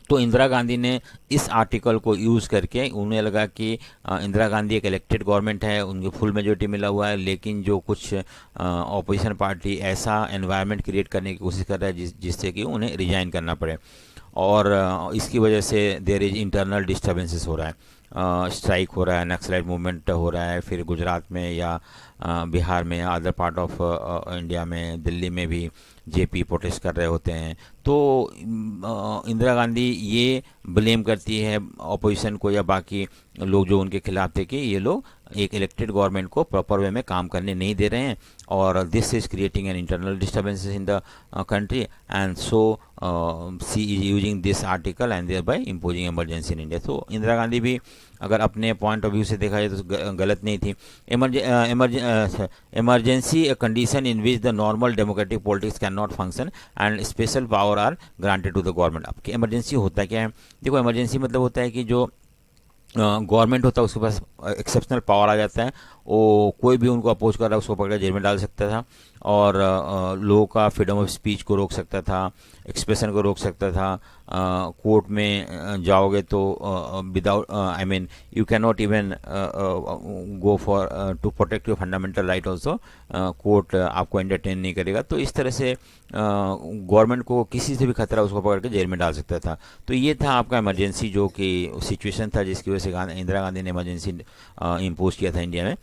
Speaker 1: तो इंदिरा गांधी ने इस आर्टिकल को यूज़ करके, उन्हें लगा कि इंदिरा गांधी एक इलेक्टेड गवर्नमेंट है, उनकी फुल मेजोरिटी मिला हुआ है, लेकिन जो कुछ ऑपोजिशन पार्टी ऐसा एनवायरनमेंट क्रिएट करने की कोशिश कर रहा है जिससे कि उन्हें रिजाइन करना पड़े, और इसकी वजह से देयर इज इंटरनल डिस्टर्बेंसेस हो रहा है, स्ट्राइक हो रहा है, नक्सलाइट मूवमेंट हो रहा है, फिर गुजरात में या बिहार में या अदर पार्ट ऑफ इंडिया में, दिल्ली में भी जेपी प्रोटेस्ट कर रहे होते हैं। तो इंदिरा गांधी ये ब्लेम करती है ऑपोजिशन को या बाकी लोग जो उनके खिलाफ थे कि ये लोग एक इलेक्टेड गवर्नमेंट को प्रॉपर वे में काम करने नहीं दे रहे हैं, और this is creating an internal disturbances in the country, and so she is using this article and thereby imposing emergency in India. तो इंदिरा गांधी भी अगर अपने पॉइंट ऑफ व्यू से देखा जाए तो गलत नहीं थी। Emergency condition in which the normal democratic politics can not function and special power are granted to the government. अब इमरजेंसी होता क्या है? देखो, इमरजेंसी मतलब होता है कि जो गवर्नमेंट होता है उसके पास एक्सेप्शनल पावर आ जाता है, वो कोई भी उनको अपोज कर रहा है उसको पकड़ जेल में डाल सकता था, और लोगों का फ्रीडम ऑफ स्पीच को रोक सकता था, एक्सप्रेशन को रोक सकता था। कोर्ट में जाओगे तो without, I mean, you can not even go for to protect your fundamental right also, court आपको एंटरटेन नहीं करेगा। तो इस तरह से गवर्नमेंट को किसी से भी खतरा उसको पकड़ के जेल में डाल सकता था। तो ये था आपका इमरजेंसी जो कि सिचुएशन था जिसकी वजह से इंदिरा गांधी ने इमरजेंसी इम्पोज किया था इंडिया में।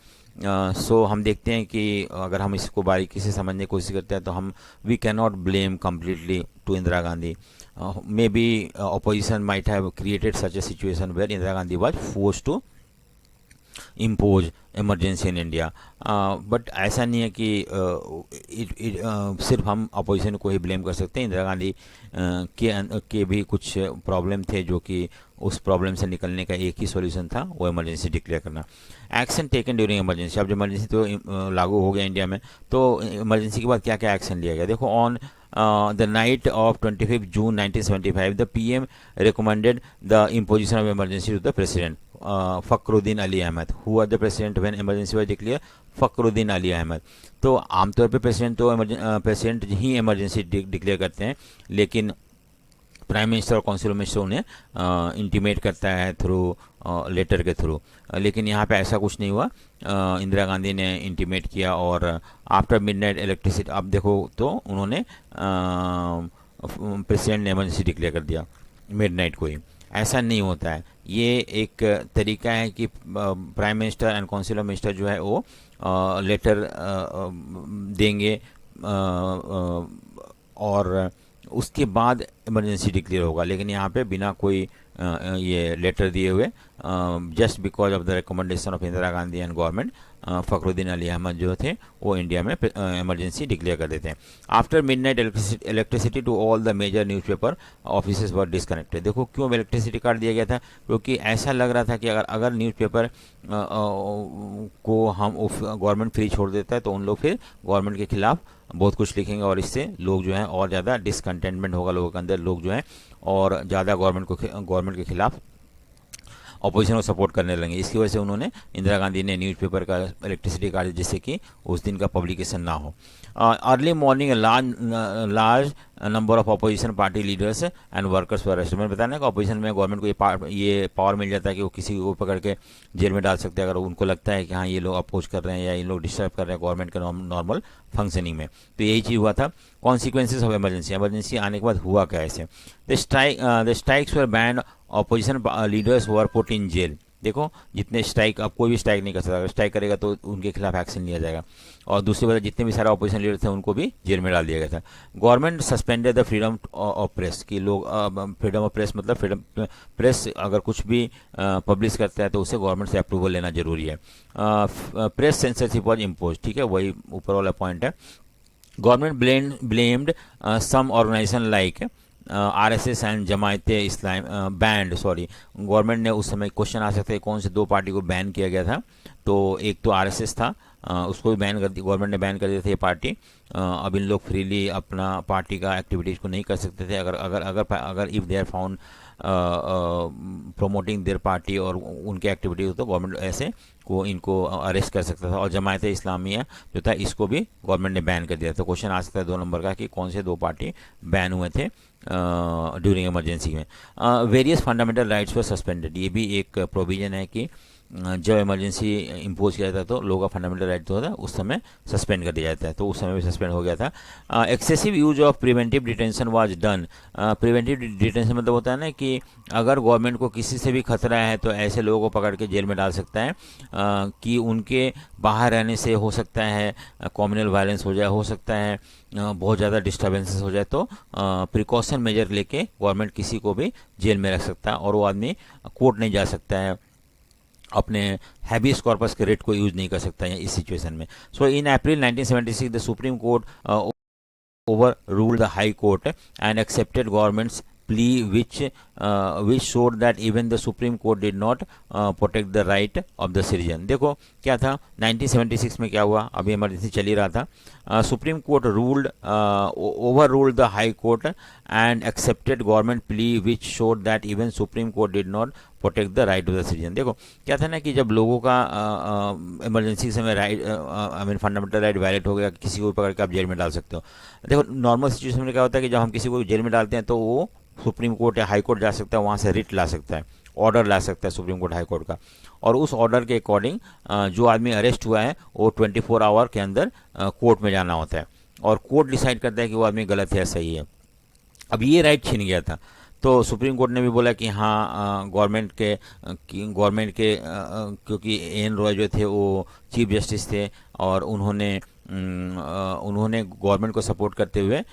Speaker 1: सो हम देखते हैं कि अगर हम इसको बारीकी से समझने की कोशिश करते हैं तो हम we can not blame completely to Indira Gandhi. Maybe opposition might have created such a situation where Indira Gandhi was forced to impose emergency in India, but ऐसा नहीं है कि सिर्फ हम अपोजिशन को ही ब्लेम कर सकते हैं। इंदिरा गांधी के भी कुछ प्रॉब्लम थे जो कि उस प्रॉब्लम से निकलने का एक ही सॉल्यूशन था, वो इमरजेंसी डिक्लेयर करना। Action taken during emergency. अब जब इमरजेंसी तो लागू हो गया इंडिया में, तो इमरजेंसी के बाद क्या क्या एक्शन लिया गया? देखो, on the night of 25 June 1975, the PM recommended the imposition of emergency to the President, Fakhruddin Ali Ahmed, who was the President when emergency was declared, Fakhruddin Ali Ahmed। तो आमतौर पे प्रेसिडेंट ही इमरजेंसी डिक्लेयर करते हैं, लेकिन प्राइम मिनिस्टर और काउंसिल मिनिस्टर उन्हें इंटीमेट करता है थ्रू लेटर के थ्रू, लेकिन यहाँ पे ऐसा कुछ नहीं हुआ। इंदिरा गांधी ने इंटीमेट किया, और आफ्टर मिडनाइट इलेक्ट्रिसिटी, अब देखो तो उन्होंने प्रेसिडेंट ने इमरजेंसी डिक्लेयर कर दिया मिडनाइट को ही। ऐसा नहीं होता है, ये एक तरीका है कि prime minister and council minister जो है वो लेटर देंगे, और उसके बाद इमरजेंसी डिक्लेयर होगा। लेकिन यहाँ पे बिना कोई ये लेटर दिए हुए, just because of the recommendation of Indira Gandhi and government, Fakhruddin Ali Ahmed जो थे वो इंडिया में इमरजेंसी डिक्लेयर कर देते हैं। After midnight electricity to all the major newspaper offices were disconnected. देखो क्यों इलेक्ट्रिसिटी काट दिया गया था, क्योंकि ऐसा लग रहा था कि अगर न्यूज़पेपर को हम गवर्नमेंट फ्री छोड़ देता है तो उन लोग फिर गवर्नमेंट के खिलाफ बहुत कुछ लिखेंगे और इससे लोग जो हैं और ज़्यादा डिसकंटेनमेंट होगा लोगों के अंदर, लोग जो हैं और ज़्यादा गवर्नमेंट के खिलाफ अपोजिशन को सपोर्ट करने लगे। इसकी वजह से उन्होंने इंदिरा गांधी ने न्यूज़पेपर का इलेक्ट्रिसिटी काट जिससे कि उस दिन का पब्लिकेशन ना हो। Early morning large number of opposition party leaders and workers were arrested. मैंने बताया ना कि अपोजिशन में गवर्नमेंट को ये पावर मिल जाता है कि वो किसी को पकड़ के जेल में डाल सकते हैं अगर उनको लगता है कि हाँ ये लोग अपोज कर रहे हैं या ये लोग डिस्टर्ब कर रहे हैं गवर्नमेंट के नॉर्मल फंक्शनिंग में। तो यही चीज़ हुआ था। कॉन्सिक्वेंसेज ऑफ इमरजेंसी आने के बाद हुआ क्या ऐसे, the strikes were banned, opposition leaders were put in jail. देखो जितने स्ट्राइक, अब कोई भी स्ट्राइक नहीं कर सकता, अगर स्ट्राइक करेगा तो उनके खिलाफ एक्शन लिया जाएगा। और दूसरी बात जितने भी सारे ऑपोजिशन लीडर थे उनको भी जेल में डाल दिया गया था। Government suspended the freedom of press, कि लोग फ्रीडम ऑफ प्रेस मतलब फ्रीडम प्रेस अगर कुछ भी पब्लिश करता है तो उसे गवर्नमेंट से अप्रूवल लेना जरूरी है। प्रेस सेंसरशिप वॉज इम्पोज, ठीक है, वही ऊपर वाला पॉइंट है। Government blamed some organisation like RSS and Jamaat-e Islam banned, sorry government ने उस समय क्वेश्चन आ सकते हैं कौन से दो पार्टी को बैन किया गया था। तो एक तो RSS था, उसको भी बैन कर दी गवर्नमेंट ने, बैन कर दिया था ये पार्टी। अब इन लोग फ्रीली अपना पार्टी का एक्टिविटीज़ को नहीं कर सकते थे अगर अगर अगर अगर if they are found promoting their party और उनके एक्टिविटीज तो गवर्नमेंट ऐसे को इनको अरेस्ट कर सकता था। और जमायत इस्लामिया जो था इसको भी गवर्नमेंट ने बैन कर दिया। तो क्वेश्चन आ सकता है 2 नंबर का कि कौन से 2 पार्टी बैन हुए थे ड्यूरिंग इमरजेंसी में। वेरियस फंडामेंटल राइट्स वर सस्पेंडेड, ये भी एक प्रोविजन है कि जब इमरजेंसी इम्पोज किया जाता है तो लोगों का फंडामेंटल राइट जो होता है उस समय सस्पेंड कर दिया जाता है, तो उस समय भी सस्पेंड हो गया था। Excessive use of preventive detention was done. Preventive detention मतलब होता है ना कि अगर गवर्नमेंट को किसी से भी खतरा है तो ऐसे लोगों को पकड़ के जेल में डाल सकता है कि उनके बाहर रहने से हो सकता है कम्युनल वायलेंस हो जाए, हो सकता है बहुत ज़्यादा डिस्टर्बेंसेस हो जाए, तो प्रिकॉशन मेजर लेके गवर्नमेंट किसी को भी जेल में रख सकता है और वो आदमी कोर्ट नहीं जा सकता है, अपने हैबियस कॉर्पस के रेट को यूज नहीं कर सकता है इस सिचुएशन में। So in April 1976 the supreme court overruled the High Court and accepted government's plea which showed that even the Supreme Court did not protect the right of the citizen। देखो क्या था 1976 में क्या हुआ, अभी इमरजेंसी चल ही रहा था। Supreme court overruled the High Court and accepted government plea which showed that even Supreme Court did not protect the right of the citizen। देखो क्या था ना कि जब लोगों का इमरजेंसी के समय right I mean fundamental right violate हो गया, किसी को भी पकड़ के आप जेल में डाल सकते हो। देखो नॉर्मल सिचुएशन में क्या होता है कि जब हम किसी को जेल में डालते हैं तो वो सुप्रीम कोर्ट या हाई कोर्ट जा सकता है, वहाँ से रिट ला सकता है, ऑर्डर ला सकता है सुप्रीम कोर्ट हाई कोर्ट का, और उस ऑर्डर के अकॉर्डिंग जो आदमी अरेस्ट हुआ है वो 24 आवर के अंदर कोर्ट में जाना होता है और कोर्ट डिसाइड करता है कि वो आदमी गलत है या सही है। अब ये राइट छीन गया था तो सुप्रीम कोर्ट ने भी बोला कि हाँ गवर्नमेंट के क्योंकि एन रॉय जो थे वो चीफ जस्टिस थे और उन्होंने गवर्नमेंट को सपोर्ट करते हुए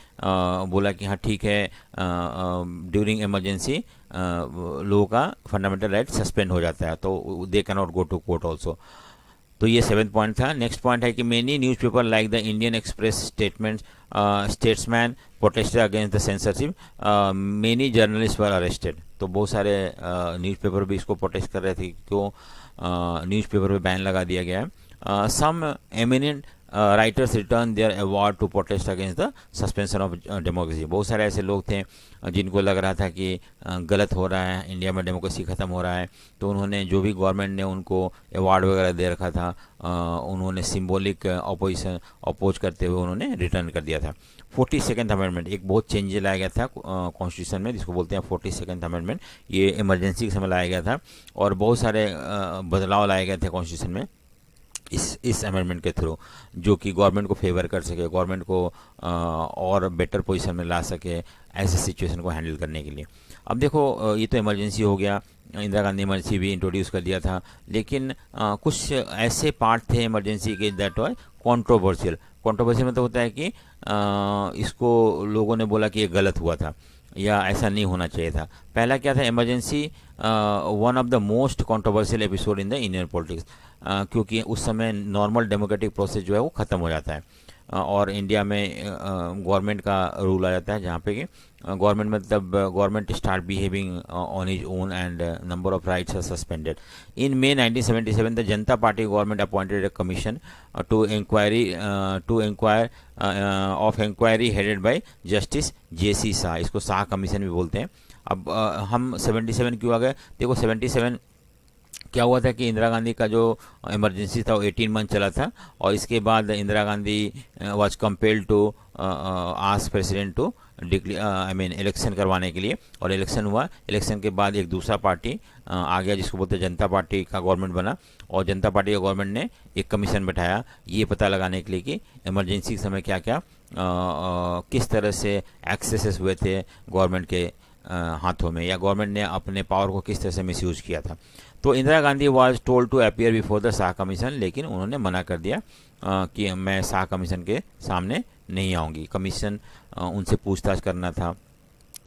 Speaker 1: बोला कि हाँ ठीक है ड्यूरिंग इमरजेंसी लोगों का फंडामेंटल राइट सस्पेंड हो जाता है तो they can not go to court also. तो ये 7th पॉइंट था। नेक्स्ट पॉइंट है कि many newspaper like the Indian Express Statesman protested against the censorship, many journalist were arrested. तो बहुत सारे न्यूज़पेपर भी इसको प्रोटेस्ट कर रहे थे क्यों न्यूज़पेपर पे बैन लगा दिया गया है। Some eminent writers return their award to protest against the suspension of democracy. बहुत सारे ऐसे लोग थे जिनको लग रहा था कि गलत हो रहा है, इंडिया में डेमोक्रेसी ख़त्म हो रहा है, तो उन्होंने जो भी गवर्नमेंट ने उनको अवार्ड वगैरह दे रखा था उन्होंने सिंबॉलिक अपोज करते हुए उन्होंने रिटर्न कर दिया था। 42nd अमेंडमेंट एक बहुत चेंज लाया गया था कॉन्स्टिट्यूशन में जिसको बोलते हैं 42nd अमेंडमेंट, ये इमरजेंसी के समय लाया गया था और बहुत सारे बदलाव लाए गए थे कॉन्स्टिट्यूशन में इस अमेंडमेंट के थ्रू जो कि गवर्नमेंट को फेवर कर सके, गवर्नमेंट को और बेटर पोजीशन में ला सके ऐसे सिचुएशन को हैंडल करने के लिए। अब देखो ये तो इमरजेंसी हो गया, इंदिरा गांधी इमरजेंसी भी इंट्रोड्यूस कर दिया था, लेकिन कुछ ऐसे पार्ट थे इमरजेंसी के दैट वाज कंट्रोवर्शियल। कंट्रोवर्शियल मतलब होता है कि इसको लोगों ने बोला कि ये गलत हुआ था। या ऐसा नहीं होना चाहिए था। पहला क्या था, emergency one of the most controversial episode in the Indian politics, क्योंकि उस समय नॉर्मल डेमोक्रेटिक प्रोसेस जो है वो ख़त्म हो जाता है और इंडिया में गवर्नमेंट का रूल आ जाता है, जहाँ पे कि गवर्नमेंट मतलब government start behaving on his own and number of rights are suspended. In May 1977 the Janata Party government appointed a commission to inquire of inquiry headed by justice JC Shah. इसको शाह कमीशन भी बोलते हैं। अब हम 77 क्यों आ गए? देखो 77 क्या हुआ था कि इंदिरा गांधी का जो इमरजेंसी था वो 18 मंथ चला था और इसके बाद Indira Gandhi was compelled to ask president to election करवाने के लिए, और इलेक्शन हुआ। इलेक्शन के बाद एक दूसरा पार्टी आ गया जिसको बोलते हैं जनता पार्टी का गवर्नमेंट बना, और जनता पार्टी का गवर्नमेंट ने एक कमीशन बैठाया ये पता लगाने के लिए कि इमरजेंसी के समय क्या क्या किस तरह से एक्सेसेस हुए थे गवर्नमेंट के हाथों में, या गवर्नमेंट ने अपने पावर को किस तरह से मिसयूज किया था। तो Indira Gandhi was told to appear before the Shah commission, लेकिन उन्होंने मना कर दिया कि मैं शाह कमीशन के सामने नहीं आऊँगी। कमीशन उनसे पूछताछ करना था।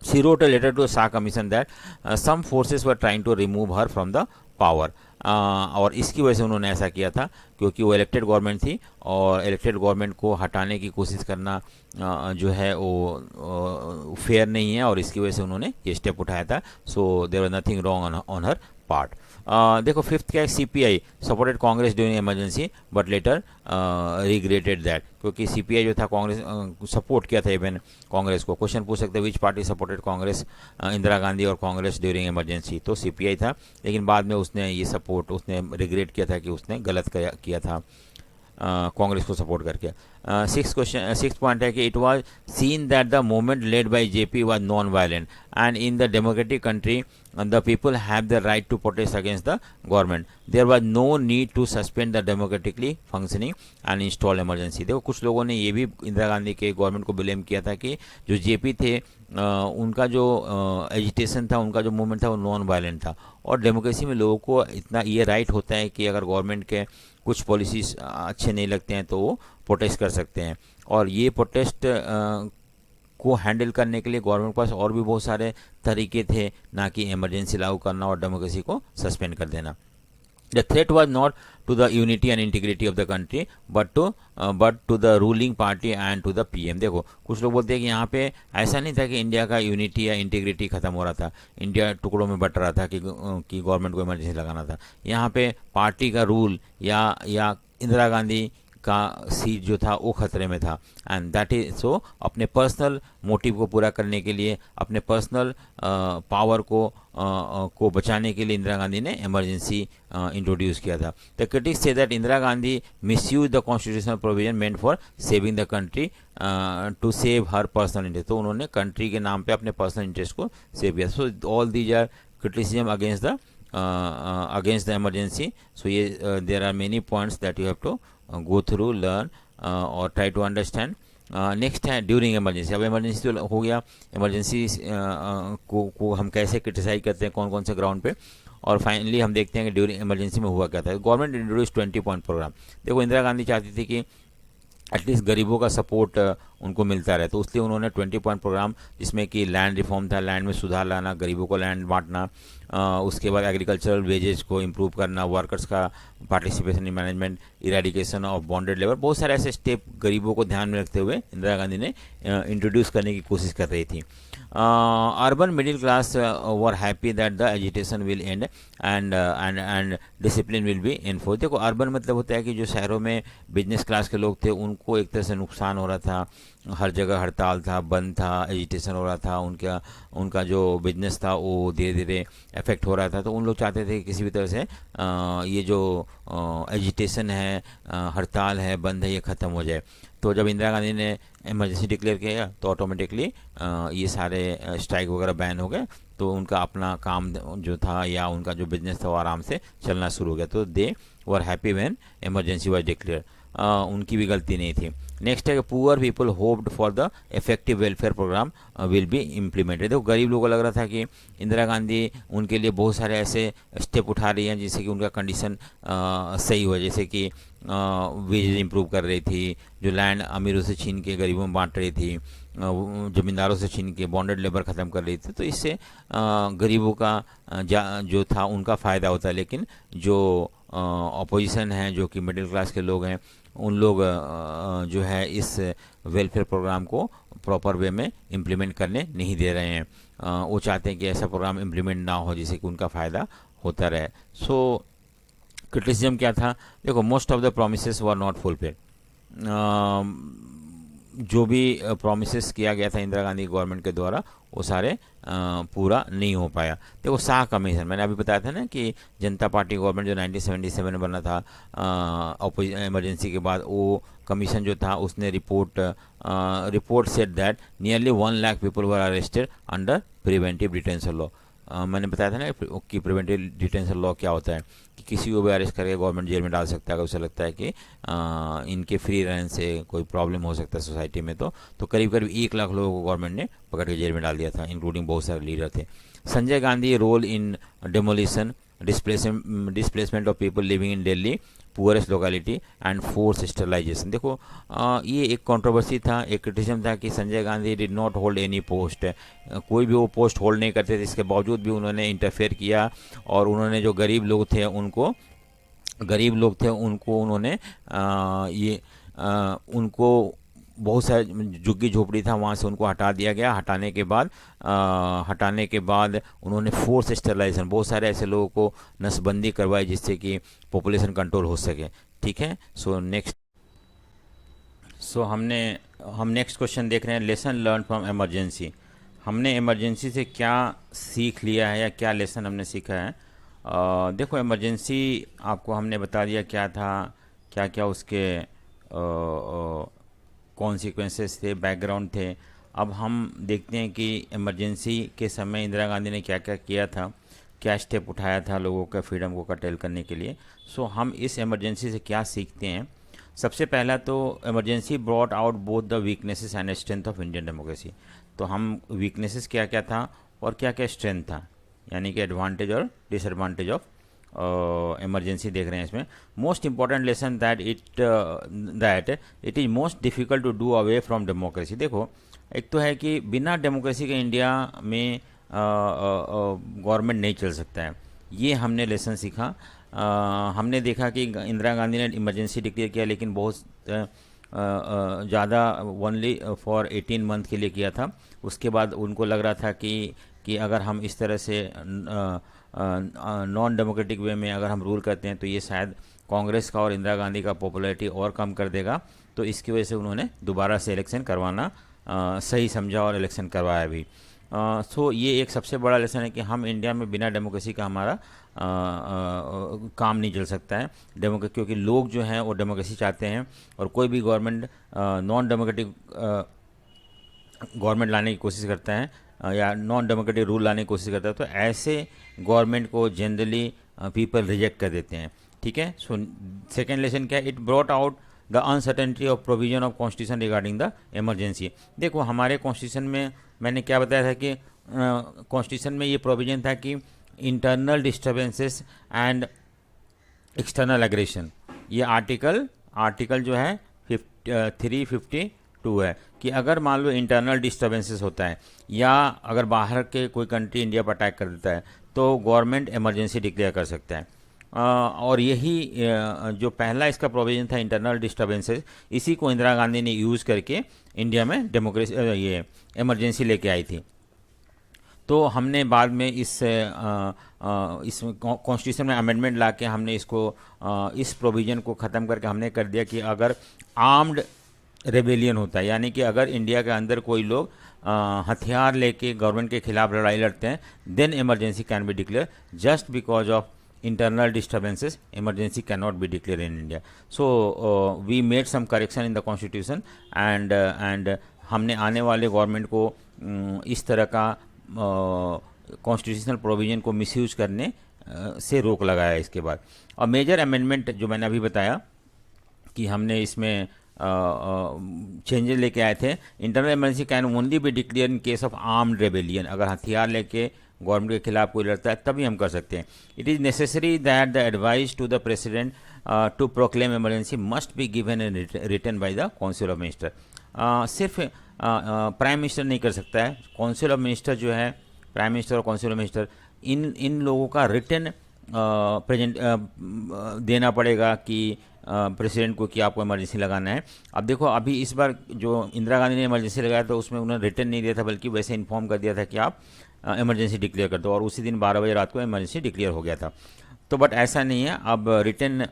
Speaker 1: She wrote a letter to Shah Commission that some forces were trying to remove her from the power। और इसकी वजह से उन्होंने ऐसा किया था क्योंकि वो इलेक्टेड गवर्नमेंट थी और इलेक्टेड गवर्नमेंट को हटाने की कोशिश करना जो है वो फेयर नहीं है, और इसकी वजह से उन्होंने ये स्टेप उठाया था। So there was nothing wrong on her part. देखो फिफ्थ क्या है, CPI supported Congress during emergency but later regretted that, क्योंकि CPI जो था कांग्रेस सपोर्ट किया था इवन कांग्रेस को। क्वेश्चन पूछ सकते हैं विच पार्टी सपोर्टेड कांग्रेस, इंदिरा गांधी और कांग्रेस ड्यूरिंग इमरजेंसी, तो CPI था, लेकिन बाद में उसने ये सपोर्ट उसने रिग्रेट किया था कि उसने गलत किया था कांग्रेस को सपोर्ट करके। सिक्स पॉइंट है कि it was scene that the movement led by JP was non violent and in the democratic country the people have the right to protest against the government, there was no need to suspend the democratically functioning and install emergency। देखो कुछ लोगों ने ये भी इंदिरा गांधी के गवर्नमेंट को ब्लेम किया था कि जो JP थे उनका जो एजिटेशन था, उनका जो मूवमेंट था वो नॉन वायलेंट था, और डेमोक्रेसी में लोगों को इतना ये राइट होता है कि अगर गवर्नमेंट के कुछ पॉलिसीज अच्छे नहीं लगते हैं तो वो प्रोटेस्ट कर सकते हैं, और ये प्रोटेस्ट को हैंडल करने के लिए गवर्नमेंट के पास और भी बहुत सारे तरीके थे, ना कि इमरजेंसी लागू करना और डेमोक्रेसी को सस्पेंड कर देना। The threat was not to the unity and integrity of the country but to the ruling party and to the PM। देखो कुछ लोग बोलते हैं कि यहाँ पे ऐसा नहीं था कि इंडिया का यूनिटी या इंटीग्रिटी खत्म हो रहा था, इंडिया टुकड़ों में बट रहा था कि गवर्नमेंट को इमरजेंसी लगाना था। यहाँ पे पार्टी का रूल या इंदिरा गांधी का सीट जो था वो खतरे में था, एंड दैट इज सो अपने पर्सनल मोटिव को पूरा करने के लिए, अपने पर्सनल पावर को बचाने के लिए इंदिरा गांधी ने इमरजेंसी इंट्रोड्यूस किया था। The critics say that Indira Gandhi misuse the constitutional provision meant for saving the country to save her personal interest, तो उन्होंने कंट्री के नाम पे अपने पर्सनल इंटरेस्ट को सेव किया। So all these are criticism against the emergency. So ये there are many points that you have to go through, learn और try to understand। नेक्स्ट है ड्यूरिंग इमरजेंसी। अब इमरजेंसी तो हो गया, इमरजेंसी को हम कैसे क्रिटिसाइज करते हैं, कौन कौन से ग्राउंड पे, और फाइनली हम देखते हैं कि ड्यूरिंग इमरजेंसी में हुआ क्या था। Government introduce 20 point programme. देखो इंदिरा गांधी चाहती थी कि एटलीस्ट गरीबों का सपोर्ट उनको मिलता रहे, तो इसलिए उन्होंने 20 पॉइंट प्रोग्राम, जिसमें कि लैंड रिफॉर्म था, लैंड में सुधार लाना, गरीबों को लैंड बांटना, उसके बाद एग्रीकल्चरल वेजेज को इम्प्रूव करना, वर्कर्स का participation in management, eradication of bonded labour, बहुत सारे ऐसे स्टेप गरीबों को ध्यान में रखते हुए इंदिरा गांधी ने इंट्रोड्यूस करने की कोशिश कर रही थी। Urban middle class were happy that the agitation will and and discipline will be enforce. देखो अर्बन मतलब होता है कि जो शहरों में बिजनेस क्लास के लोग थे उनको एक तरह से नुकसान हो रहा था, हर जगह हड़ताल था, बंद था, एजिटेशन हो रहा था, उनका जो बिजनेस था वो धीरे धीरे इफेक्ट हो रहा था, तो उन लोग चाहते थे कि किसी भी तरह से ये जो एजिटेशन है, हड़ताल है, बंद है, ये ख़त्म हो जाए। तो जब इंदिरा गांधी ने इमरजेंसी डिक्लेयर किया तो ऑटोमेटिकली ये सारे स्ट्राइक वगैरह बैन हो गए, तो उनका अपना काम जो था या उनका जो बिजनेस था वो आराम से चलना शुरू हो गया। तो they were happy when emergency was declare. उनकी भी गलती नहीं थी। नेक्स्ट है poor people hoped for the effective welfare programme will be implemented. देखो गरीब लोगों को लग रहा था कि इंदिरा गांधी उनके लिए बहुत सारे ऐसे स्टेप उठा रही हैं जिससे कि उनका कंडीशन सही हो, जैसे कि वेजेज इंप्रूव कर रही थी, जो लैंड अमीरों से छीन के गरीबों में बांट रही थी, ज़मींदारों से छीन के बॉन्डेड लेबर ख़त्म कर रही थी। तो इससे गरीबों का जो था उनका फ़ायदा होता है, लेकिन जो अपोजिशन है, जो कि मिडिल क्लास के लोग हैं, उन लोग जो है इस वेलफेयर प्रोग्राम को प्रॉपर वे में इम्प्लीमेंट करने नहीं दे रहे हैं। वो चाहते हैं कि ऐसा प्रोग्राम इम्प्लीमेंट ना हो जिससे कि उनका फ़ायदा होता रहे। सो क्रिटिसिज्म क्या था? देखो, most of the promises were not fulfilled. जो भी प्रोमिसेस किया गया था इंदिरा गांधी गवर्नमेंट के द्वारा, वो सारे पूरा नहीं हो पाया। देखो, शाह कमीशन, मैंने अभी बताया था ना कि जनता पार्टी गवर्नमेंट जो 1977 में बना था इमरजेंसी के बाद, वो कमीशन जो था उसने report said that nearly 1 lakh people were arrested under preventive detention law. मैंने बताया था ना कि प्रिवेंटिव डिटेंशन लॉ क्या होता है, कि किसी को भी अरेस्ट करके गवर्नमेंट जेल में डाल सकता है अगर उसे लगता है कि इनके फ्री रहने से कोई प्रॉब्लम हो सकता है सोसाइटी में। तो करीब करीब 1 लाख लोगों को गवर्नमेंट ने पकड़ के जेल में डाल दिया था, इंक्लूडिंग बहुत सारे लीडर थे। Sanjay Gandhi role in demolition, displacement of people living in Delhi poorest locality and force sterilisation. देखो, ये एक कंट्रोवर्सी था, एक क्रिटिसिज्म था कि Sanjay Gandhi did not hold any post, कोई भी वो पोस्ट होल्ड नहीं करते थे। इसके बावजूद भी उन्होंने इंटरफेयर किया और उन्होंने जो गरीब लोग थे उनको उन्होंने उनको बहुत सारे झुग्गी झोपड़ी था वहाँ से उनको हटा दिया गया। हटाने के बाद उन्होंने फोर्स स्टरलाइजेशन, बहुत सारे ऐसे लोगों को नसबंदी करवाई जिससे कि पॉपुलेशन कंट्रोल हो सके। ठीक है, हम नेक्स्ट क्वेश्चन देख रहे हैं, लेसन लर्न फ्रॉम इमरजेंसी। हमने इमरजेंसी से क्या सीख लिया है या क्या लेसन हमने सीखा है? देखो, इमरजेंसी आपको हमने बता दिया क्या था, क्या क्या उसके कॉन्सिक्वेंसेस थे, बैकग्राउंड थे। अब हम देखते हैं कि इमरजेंसी के समय इंदिरा गांधी ने क्या क्या किया था, क्या स्टेप उठाया था लोगों के फ्रीडम को कर्टेल करने के लिए। सो हम इस इमरजेंसी से क्या सीखते हैं? सबसे पहला तो emergency brought out both the weaknesses and strength of Indian democracy. तो हम वीकनेसेस क्या क्या था और क्या क्या स्ट्रेंथ था, यानी कि एडवांटेज और डिसएडवांटेज ऑफ इमरजेंसी देख रहे हैं इसमें। Most important lesson that it is most difficult to do away from democracy. देखो, एक तो है कि बिना डेमोक्रेसी के इंडिया में गवर्नमेंट नहीं चल सकता है, ये हमने लेसन सीखा। हमने देखा कि इंदिरा गांधी ने इमरजेंसी डिक्लेयर किया, लेकिन बहुत ज़्यादा ओनली फॉर 18 मंथ के लिए किया था। उसके बाद उनको लग रहा था कि अगर हम इस तरह से नॉन डेमोक्रेटिक वे में अगर हम रूल करते हैं तो ये शायद कांग्रेस का और इंदिरा गांधी का पॉपुलैरिटी और कम कर देगा। तो इसकी वजह से उन्होंने दोबारा से इलेक्शन करवाना सही समझा और इलेक्शन करवाया भी। सो ये एक सबसे बड़ा लेसन है कि हम इंडिया में बिना डेमोक्रेसी का हमारा काम नहीं चल सकता है। क्योंकि लोग जो हैं वो डेमोक्रेसी चाहते हैं, और कोई भी गवर्नमेंट नॉन डेमोक्रेटिक गवर्नमेंट लाने की कोशिश करता है या नॉन डेमोक्रेटिक रूल लाने की कोशिश करता है, तो ऐसे गवर्नमेंट को जनरली पीपल रिजेक्ट कर देते हैं। ठीक है, सो सेकेंड लेसन क्या है? It brought out the uncertainty of provision of constitution regarding the emergency. देखो, हमारे कॉन्स्टिट्यूशन में मैंने क्या बताया था कि कॉन्स्टिट्यूशन में ये प्रोविजन था कि internal disturbances and external aggression, ये आर्टिकल जो है 352 है कि अगर मान लो इंटरनल डिस्टर्बेंसेस होता है या अगर बाहर के कोई कंट्री इंडिया पर अटैक कर देता है तो गवर्नमेंट इमरजेंसी डिक्लेयर कर सकता है। और यही जो पहला इसका प्रोविजन था इंटरनल डिस्टर्बेंसेस, इसी को इंदिरा गांधी ने यूज़ करके इंडिया में डेमोक्रेसी ये इमरजेंसी लेके आई थी। तो हमने बाद में इस कॉन्स्टिट्यूशन में अमेंडमेंट ला के हमने इस प्रोविज़न को ख़त्म करके हमने कर दिया कि अगर आर्म्ड रेबेलियन होता है, यानी कि अगर इंडिया के अंदर कोई लोग हथियार लेके गवर्नमेंट के खिलाफ लड़ाई लड़ते हैं, then emergency can be declare. Just because of internal disturbances, emergency cannot be declared in India. So we made some correction in the constitution and हमने आने वाले गवर्नमेंट को इस तरह का कॉन्स्टिट्यूशनल प्रोविजन को मिसयूज करने से रोक लगाया इसके बाद। और मेजर अमेंडमेंट जो मैंने अभी बताया कि हमने इसमें चेंजेस लेके आए थे। Internal emergency can only be declare in case of armed rebellion, अगर हथियार लेके गवर्नमेंट के खिलाफ कोई लड़ता है तभी हम कर सकते हैं। It is necessary that the advice to the president to proclaim emergency must be given and written by the council of minister. सिर्फ प्राइम मिनिस्टर नहीं कर सकता है। काउंसिल ऑफ मिनिस्टर जो है, प्राइम मिनिस्टर और काउंसिल ऑफ मिनिस्टर, इन लोगों का रिटन प्रेजेंट देना पड़ेगा कि प्रेसिडेंट को कि आपको इमरजेंसी लगाना है। अब देखो, अभी इस बार जो इंदिरा गांधी ने इमरजेंसी लगाया तो उसमें उन्होंने रिटर्न नहीं दिया था, बल्कि वैसे इन्फॉर्म कर दिया था कि आप इमरजेंसी डिक्लेयर कर दो, और उसी दिन 12 बजे रात को इमरजेंसी डिक्लेयर हो गया था। तो बट ऐसा नहीं है, अब रिटर्न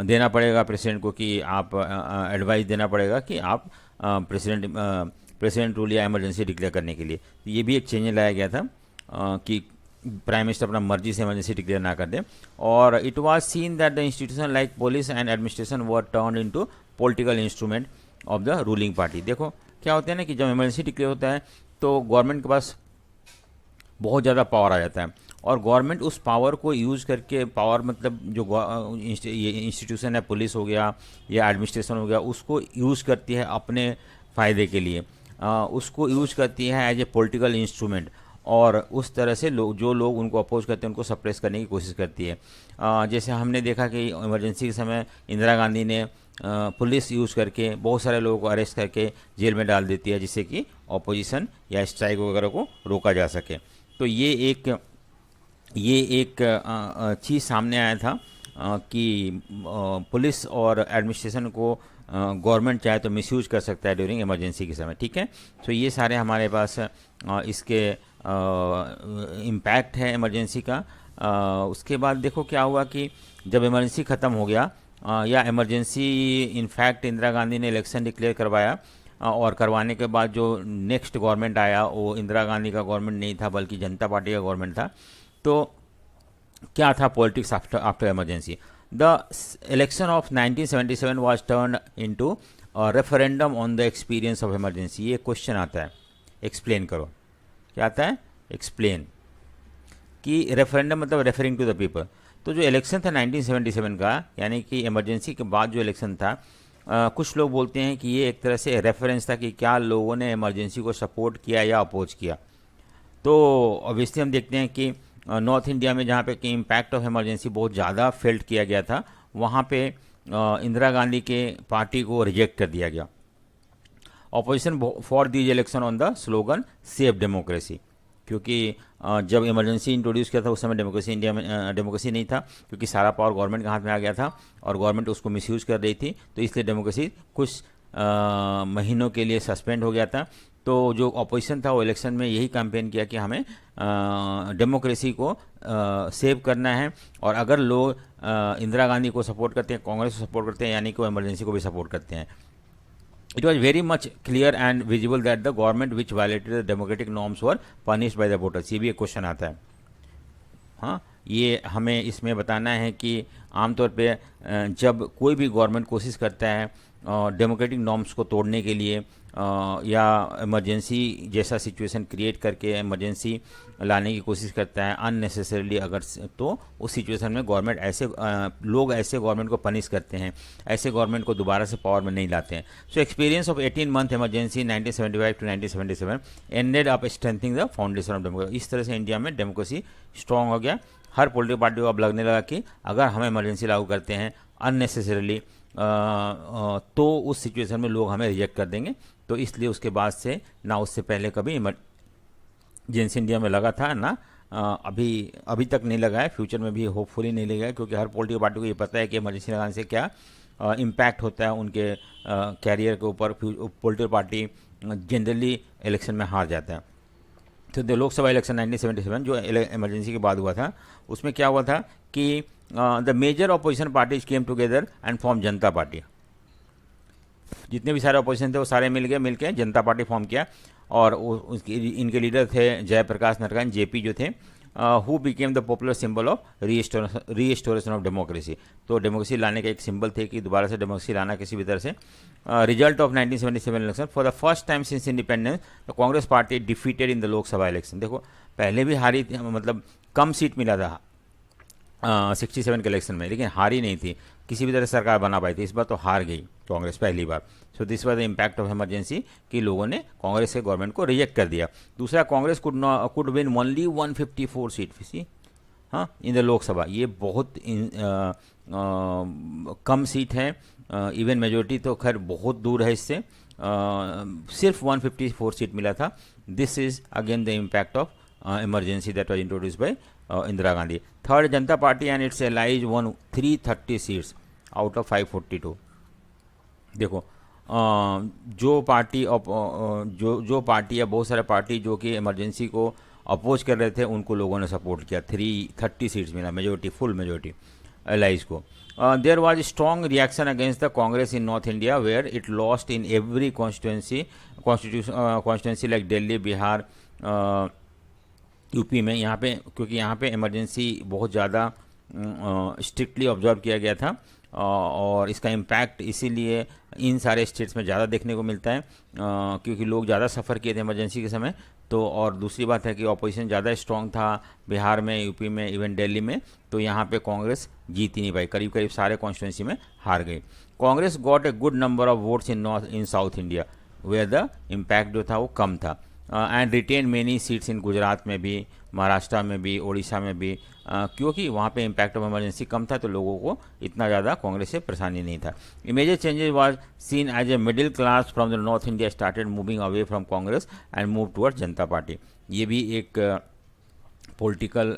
Speaker 1: देना पड़ेगा प्रेसिडेंट को कि आप एडवाइस देना पड़ेगा कि आप प्रेसिडेंट रूल या इमरजेंसी डिक्लेयर करने के लिए। तो ये भी एक चेंज लाया गया था कि प्राइम मिनिस्टर अपना मर्जी से इमरजेंसी डिक्लेयर ना कर दे। और it was scene that the institution like police and administration were turn into political instrument of the ruling party. देखो क्या होता है ना कि जब इमरजेंसी डिक्लेयर होता है तो गवर्नमेंट के पास बहुत ज़्यादा पावर आ जाता है, और गवर्नमेंट उस पावर को यूज़ करके, पावर मतलब जो ये इंस्टीट्यूशन है, पुलिस हो गया या एडमिनिस्ट्रेशन हो गया, उसको यूज़ करती है अपने फ़ायदे के लिए, उसको यूज़ करती है एज ए पॉलिटिकल इंस्ट्रूमेंट, और उस तरह से जो लोग उनको अपोज करते हैं उनको सप्रेस करने की कोशिश करती है। जैसे हमने देखा कि इमरजेंसी के समय इंदिरा गांधी ने पुलिस यूज़ करके बहुत सारे लोगों को अरेस्ट करके जेल में डाल देती है, जिससे कि अपोजिशन या स्ट्राइक वगैरह को रोका जा सके। तो ये एक चीज़ सामने आया था कि पुलिस और एडमिनिस्ट्रेशन को गवर्नमेंट चाहे तो मिसयूज कर सकता है ड्यूरिंग इमरजेंसी के समय। ठीक है, तो ये सारे हमारे पास इसके इम्पैक्ट है इमरजेंसी का। उसके बाद देखो क्या हुआ कि जब इमरजेंसी ख़त्म हो गया, या इमरजेंसी इनफैक्ट इंदिरा गांधी ने इलेक्शन डिक्लेयर करवाया, और करवाने के बाद जो नेक्स्ट गवर्नमेंट आया वो इंदिरा गांधी का गवर्नमेंट नहीं था, बल्कि जनता पार्टी का गवर्नमेंट था। तो क्या था politics after emergency? The election of 1977 was turned into referendum on the experience of emergency. ये क्वेश्चन आता है, एक्सप्लेन करो। क्या आता है? एक्सप्लेन। कि रेफरेंडम मतलब रेफरिंग टू द पीपल। तो जो इलेक्शन था 1977 का, यानी कि इमरजेंसी के बाद जो इलेक्शन था, कुछ लोग बोलते हैं कि ये एक तरह से रेफरेंस था कि क्या लोगों ने इमरजेंसी को सपोर्ट किया या अपोज किया। तो ऑब्वियसली हम देखते हैं कि नॉर्थ इंडिया में जहाँ पे कि इम्पैक्ट ऑफ इमरजेंसी बहुत ज़्यादा फेल्ट किया गया था, वहाँ पे इंदिरा गांधी के पार्टी को रिजेक्ट कर दिया गया। Opposition for these election on the slogan save democracy, क्योंकि जब इमरजेंसी इंट्रोड्यूस किया था उस समय डेमोक्रेसी इंडिया में डेमोक्रेसी नहीं था, क्योंकि सारा पावर गवर्नमेंट के हाथ में आ गया था और गवर्नमेंट उसको मिसयूज कर रही थी, तो इसलिए डेमोक्रेसी कुछ महीनों के लिए सस्पेंड हो गया था। तो जो अपोजिशन था वो इलेक्शन में यही कैंपेन किया कि हमें डेमोक्रेसी को सेव करना है, और अगर लोग इंदिरा गांधी को सपोर्ट करते हैं, कांग्रेस को सपोर्ट करते हैं, यानी कि वो इमरजेंसी को भी सपोर्ट करते हैं। It was very much clear and visible that the government which violated the democratic norms were punished by the voters। ये भी एक क्वेश्चन आता है। हाँ, ये हमें इसमें बताना है कि आमतौर पे जब कोई भी गवर्नमेंट कोशिश करता है डेमोक्रेटिक नॉर्म्स को तोड़ने के लिए, या इमरजेंसी जैसा सिचुएशन क्रिएट करके इमरजेंसी लाने की कोशिश करता है अननेसेसरीली, अगर तो उस सिचुएशन में गवर्नमेंट लोग ऐसे गवर्नमेंट को पनिश करते हैं, ऐसे गवर्नमेंट को दोबारा से पावर में नहीं लाते हैं। So experience of 18 month emergency 1975 to 1977 ended up strengthening the foundation of democracy. इस तरह से इंडिया में डेमोक्रेसी स्ट्रॉन्ग हो गया। हर पॉलिटिकल पार्टी को अब लगने लगा कि अगर हम इमरजेंसी लागू करते हैं अननेसेसरीली, तो उस सिचुएशन में लोग हमें रिजेक्ट कर देंगे। तो इसलिए उसके बाद से ना उससे पहले कभी इमरजेंसी इंडिया में लगा था, ना अभी तक नहीं लगा है, फ्यूचर में भी होपफुली नहीं लगेगा, क्योंकि हर पॉलिटिकल पार्टी को ये पता है कि इमरजेंसी लगाने से क्या इम्पैक्ट होता है उनके कैरियर के ऊपर। पॉलिटिकल पार्टी जनरली इलेक्शन में हार जाता है। तो लोकसभा इलेक्शन 1977 जो इमरजेंसी के बाद हुआ था, उसमें क्या हुआ था कि the major opposition parties came together and form Janata party. जितने भी सारे अपोजिशन थे वो सारे मिलके जनता पार्टी फॉर्म किया, और इनके लीडर थे जयप्रकाश नारायण जेपी जो थे, who became the popular symbol of restoration of democracy. तो डेमोक्रेसी लाने का एक सिंबल थे कि दोबारा से डेमोक्रेसी लाना किसी भी तरह से। Result of 1977 election, for the first time since independence the Congress party defeated in the Lok Sabha election. देखो पहले भी हारी थी, मतलब कम सीट मिला था 67 के इलेक्शन में, लेकिन हारी नहीं थी, किसी भी तरह सरकार बना पाई थी। इस बार तो हार गई कांग्रेस पहली बार। So this was the impact of emergency कि लोगों ने कांग्रेस के गवर्नमेंट को रिजेक्ट कर दिया। दूसरा, Congress could win only 154 seat see, हाँ, इन द लोकसभा। ये बहुत कम सीट है, इवन मेजोरिटी तो खैर बहुत दूर है इससे, सिर्फ 154 सीट मिला था। This is again the impact of emergency that was introduced by Indira Gandhi. Third, Janata Party and its allies won 330 seats out of 542। देखो जो पार्टी जो पार्टी या बहुत सारे पार्टी जो कि इमरजेंसी को अपोज कर रहे थे उनको लोगों ने सपोर्ट किया। 330 सीट्स मिला, मेजोरिटी, फुल मेजोरिटी एलाइज को। There was strong reaction against the Congress in north India where it lost in every constituency like Delhi, Bihar, UP में। यहाँ पे क्योंकि यहाँ पे इमरजेंसी बहुत ज़्यादा स्ट्रिक्टली ऑब्जर्व किया गया था और इसका इम्पैक्ट इसीलिए इन सारे स्टेट्स में ज़्यादा देखने को मिलता है क्योंकि लोग ज़्यादा सफ़र किए थे इमरजेंसी के समय। तो और दूसरी बात है कि ऑपोजिशन ज़्यादा स्ट्रॉन्ग था बिहार में, यूपी में, इवन दिल्ली में। तो यहाँ पे कांग्रेस जीत ही नहीं पाई, करीब करीब सारे कॉन्स्टिट्यूंसी में हार गई। Congress got a good number of votes in south India where the impact जो था वो कम था and retain many seats in Gujarat में भी, महाराष्ट्र में भी, उड़ीसा में भी, क्योंकि वहाँ पे इम्पैक्ट ऑफ इमरजेंसी कम था तो लोगों को इतना ज़्यादा कांग्रेस से परेशानी नहीं था। A major changes was seen as a middle class from the north India started moving away from Congress and move towards Janata party. ये भी एक पॉलिटिकल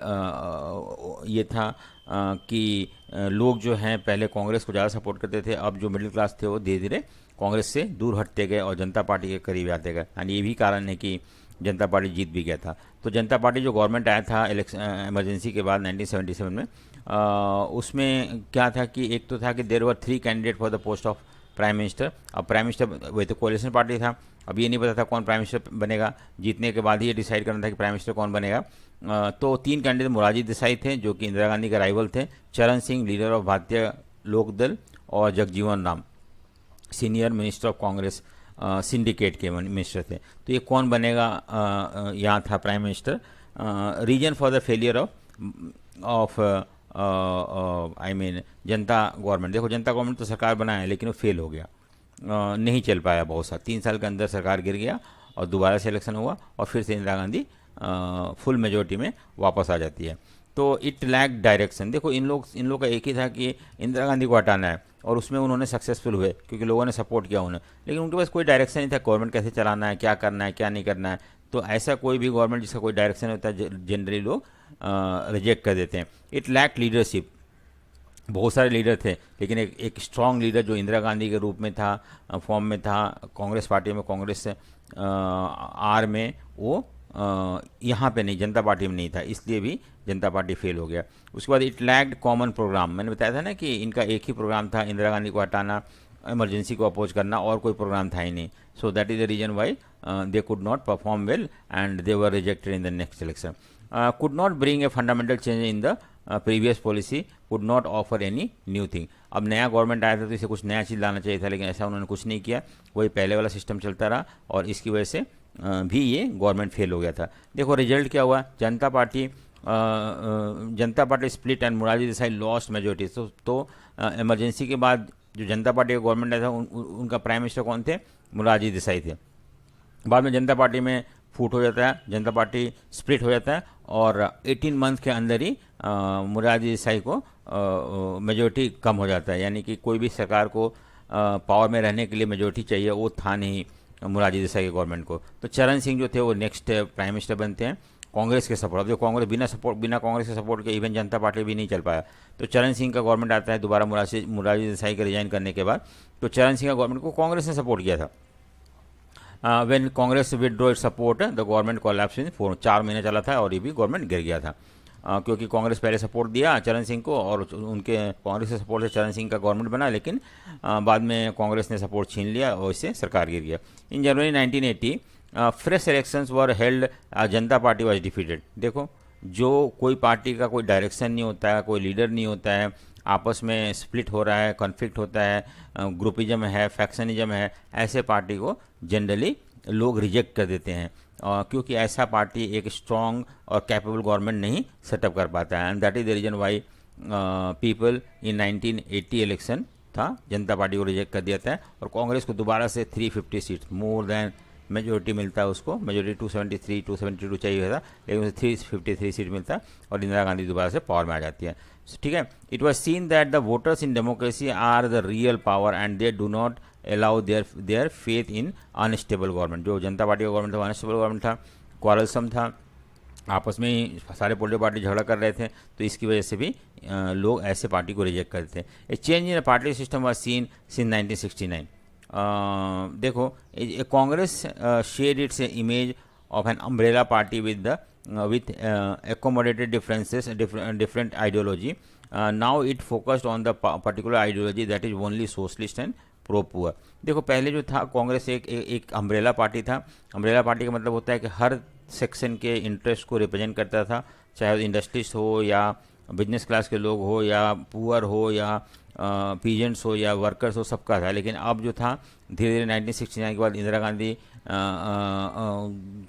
Speaker 1: ये था कि लोग जो हैं पहले कांग्रेस को ज़्यादा सपोर्ट करते थे, अब जो मिडिल क्लास थे वो धीरे धीरे कांग्रेस से दूर हटते गए और जनता पार्टी के करीब आते गए। एंड ये भी कारण है कि जनता पार्टी जीत भी गया था। तो जनता पार्टी जो गवर्नमेंट आया था इमरजेंसी के बाद 1977 में, उसमें क्या था कि एक तो था कि there were 3 candidate for the post of prime minister. अब प्राइम मिनिस्टर वही तो कोalition पार्टी था, अब ये नहीं पता था कौन प्राइम मिनिस्टर बनेगा, जीतने के बाद ही ये डिसाइड करना था कि प्राइम मिनिस्टर कौन बनेगा। तो 3 कैंडिडेट मोरारजी देसाई थे जो कि इंदिरा गांधी के राइवल थे, चरण सिंह लीडर ऑफ भारतीय लोकदल और Jagjivan Ram senior minister of Congress syndicate के मिनिस्टर थे। तो ये कौन बनेगा यहाँ था prime minister. Reason for the failure of I mean Janata government. देखो जनता गवर्नमेंट तो सरकार बनाया लेकिन वो फेल हो गया, नहीं चल पाया बहुत सा, 3 साल के अंदर सरकार गिर गया और दोबारा से इलेक्शन हुआ और फिर से इंदिरा गांधी फुल मेजोरिटी में वापस आ जाती है। तो इट लैक डायरेक्शन। देखो इन लोग का एक ही था कि इंदिरा गांधी को हटाना है और उसमें उन्होंने सक्सेसफुल हुए क्योंकि लोगों ने सपोर्ट किया उन्हें, लेकिन उनके पास कोई डायरेक्शन नहीं था गवर्नमेंट कैसे चलाना है, क्या करना है, क्या नहीं करना है। तो ऐसा कोई भी गवर्नमेंट जिसका कोई डायरेक्शन होता है जनरली लोग रिजेक्ट कर देते हैं। It lack leadership. बहुत सारे लीडर थे लेकिन एक स्ट्रॉन्ग लीडर जो इंदिरा गांधी के रूप में था, फॉर्म में था कांग्रेस पार्टी में, कांग्रेस आर में, वो यहाँ पे नहीं, जनता पार्टी में नहीं था, इसलिए भी जनता पार्टी फेल हो गया। उसके बाद इट लैक्ड कॉमन प्रोग्राम। मैंने बताया था ना कि इनका एक ही प्रोग्राम था, इंदिरा गांधी को हटाना, इमरजेंसी को अपोज करना, और कोई प्रोग्राम था ही नहीं। So that is the reason why they could not perform well and they were rejected in the next election. Could not bring a fundamental change in the previous policy, could not offer any new thing. अब नया गवर्नमेंट आया था तो इसे कुछ नया चीज़ लाना चाहिए था, लेकिन ऐसा उन्होंने कुछ नहीं किया, वही पहले वाला सिस्टम चलता रहा और इसकी वजह से भी ये गवर्नमेंट फेल हो गया था। देखो रिजल्ट क्या हुआ, जनता party split and Morarji Desai lost majority. तो इमरजेंसी के बाद जो जनता पार्टी का गवर्नमेंट आया था उनका प्राइम मिनिस्टर कौन थे, मोरारजी देसाई थे। बाद में जनता पार्टी में फूट हो जाता है, जनता पार्टी स्प्लिट हो जाता है और 18 मंथ के अंदर ही मोरारजी देसाई को मेजोरिटी कम हो जाता है, यानी कि कोई भी सरकार को पावर में रहने के लिए मेजोरिटी चाहिए, वो था नहीं मोरारजी देसाई के गवर्नमेंट को। तो चरण सिंह जो थे वो नेक्स्ट प्राइम मिनिस्टर बनते हैं कांग्रेस के सपोर्ट। अब जो कांग्रेस बिना कांग्रेस के सपोर्ट के इवन जनता पार्टी भी नहीं चल पाया, तो चरण सिंह का गवर्नमेंट आता है दोबारा मोरारजी देसाई के रिजाइन करने के बाद। तो चरण सिंह का गवर्नमेंट को कांग्रेस ने सपोर्ट किया था। When Congress withdraw it support the government collapse इन 4 महीने चला था और ये भी गवर्नमेंट गिर गया था क्योंकि कांग्रेस पहले सपोर्ट दिया चरण सिंह को और उनके कांग्रेस के सपोर्ट से चरण सिंह का गवर्नमेंट बना, लेकिन बाद में कांग्रेस ने सपोर्ट छीन लिया और इससे सरकार गिर गया। इन जनवरी 1980 fresh elections were held, Janata party was defeated. देखो जो कोई पार्टी का कोई डायरेक्शन नहीं होता है, कोई लीडर नहीं होता है, आपस में स्प्लिट हो रहा है, कॉन्फ्लिक्ट होता है, ग्रुपिज्म है, फैक्शनिज्म है, ऐसे पार्टी को जनरली लोग रिजेक्ट कर देते हैं क्योंकि ऐसा पार्टी एक स्ट्रॉन्ग और कैपेबल गवर्नमेंट नहीं सेटअप कर पाता है। And that is the reason why people in 1980 election था जनता पार्टी को रिजेक्ट कर दिया था और कांग्रेस को दोबारा से 350 सीट्स, मोर देन मेजोरिटी मिलता है उसको, मेजोरिटी 273 272 चाहिए था, लेकिन उसे 353 सीट मिलता है और इंदिरा गांधी दोबारा से पावर में आ जाती है। ठीक है, it was seen that the voters in democracy are the real power and they do not allow their faith in unstable government. जो जनता पार्टी का गवर्नमेंट था अनस्टेबल गवर्नमेंट था, क्वारलसम था, आपस में ही सारे पोलिटिकल पार्टी झगड़ा कर रहे थे, तो इसकी वजह से भी लोग ऐसे पार्टी को रिजेक्ट करते थे। ए change in party system was scene since 1969। देखो, Congress share its image of an umbrella party with accommodated differences, different ideology. Now it focused on the particular ideology that is only socialist and pro poor. देखो, पहले जो था कांग्रेस एक अम्ब्रेला पार्टी था। अम्ब्रेला पार्टी का मतलब होता है कि हर सेक्शन के इंटरेस्ट को रिप्रेजेंट करता था, चाहे इंडस्ट्रिस्ट हो या बिजनेस क्लास के लोग हो या पुअर हो या पीजेंट्स हो या वर्कर्स हो, सबका था। लेकिन अब जो था धीरे धीरे 1969 के बाद इंदिरा गांधी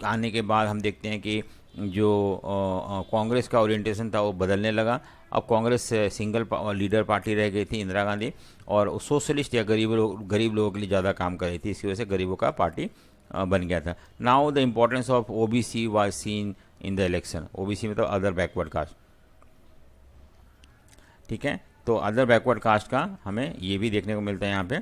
Speaker 1: आने के बाद हम देखते हैं कि जो कांग्रेस का ओरिएंटेशन था वो बदलने लगा। अब कांग्रेस सिंगल लीडर पार्टी रह गई थी इंदिरा गांधी, और सोशलिस्ट या गरीब लोगों के लिए ज़्यादा काम कर रही थी, इसकी वजह से गरीबों का पार्टी बन गया था। Now the importance of OBC was seen in the election. OBC मतलब अदर बैकवर्ड कास्ट। ठीक है, तो अदर बैकवर्ड कास्ट का हमें ये भी देखने को मिलता है यहाँ पे।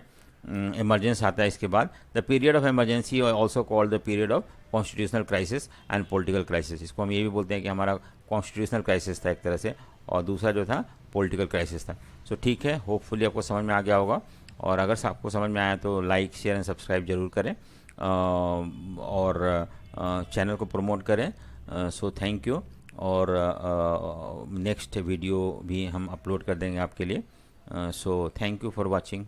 Speaker 1: इमरजेंस आता है इसके बाद। The period of emergency also called the period of constitutional crisis and political crisis. इसको हम ये भी बोलते हैं कि हमारा कॉन्स्टिट्यूशनल क्राइसिस था एक तरह से, और दूसरा जो था पॉलिटिकल क्राइसिस था। सो ठीक है, होपफुली आपको समझ में आ गया होगा, और अगर आपको समझ में आया तो लाइक शेयर एंड सब्सक्राइब जरूर करें, और चैनल को प्रमोट करें। सो थैंक यू, और नेक्स्ट वीडियो भी हम अपलोड कर देंगे आपके लिए। So thank you for watching.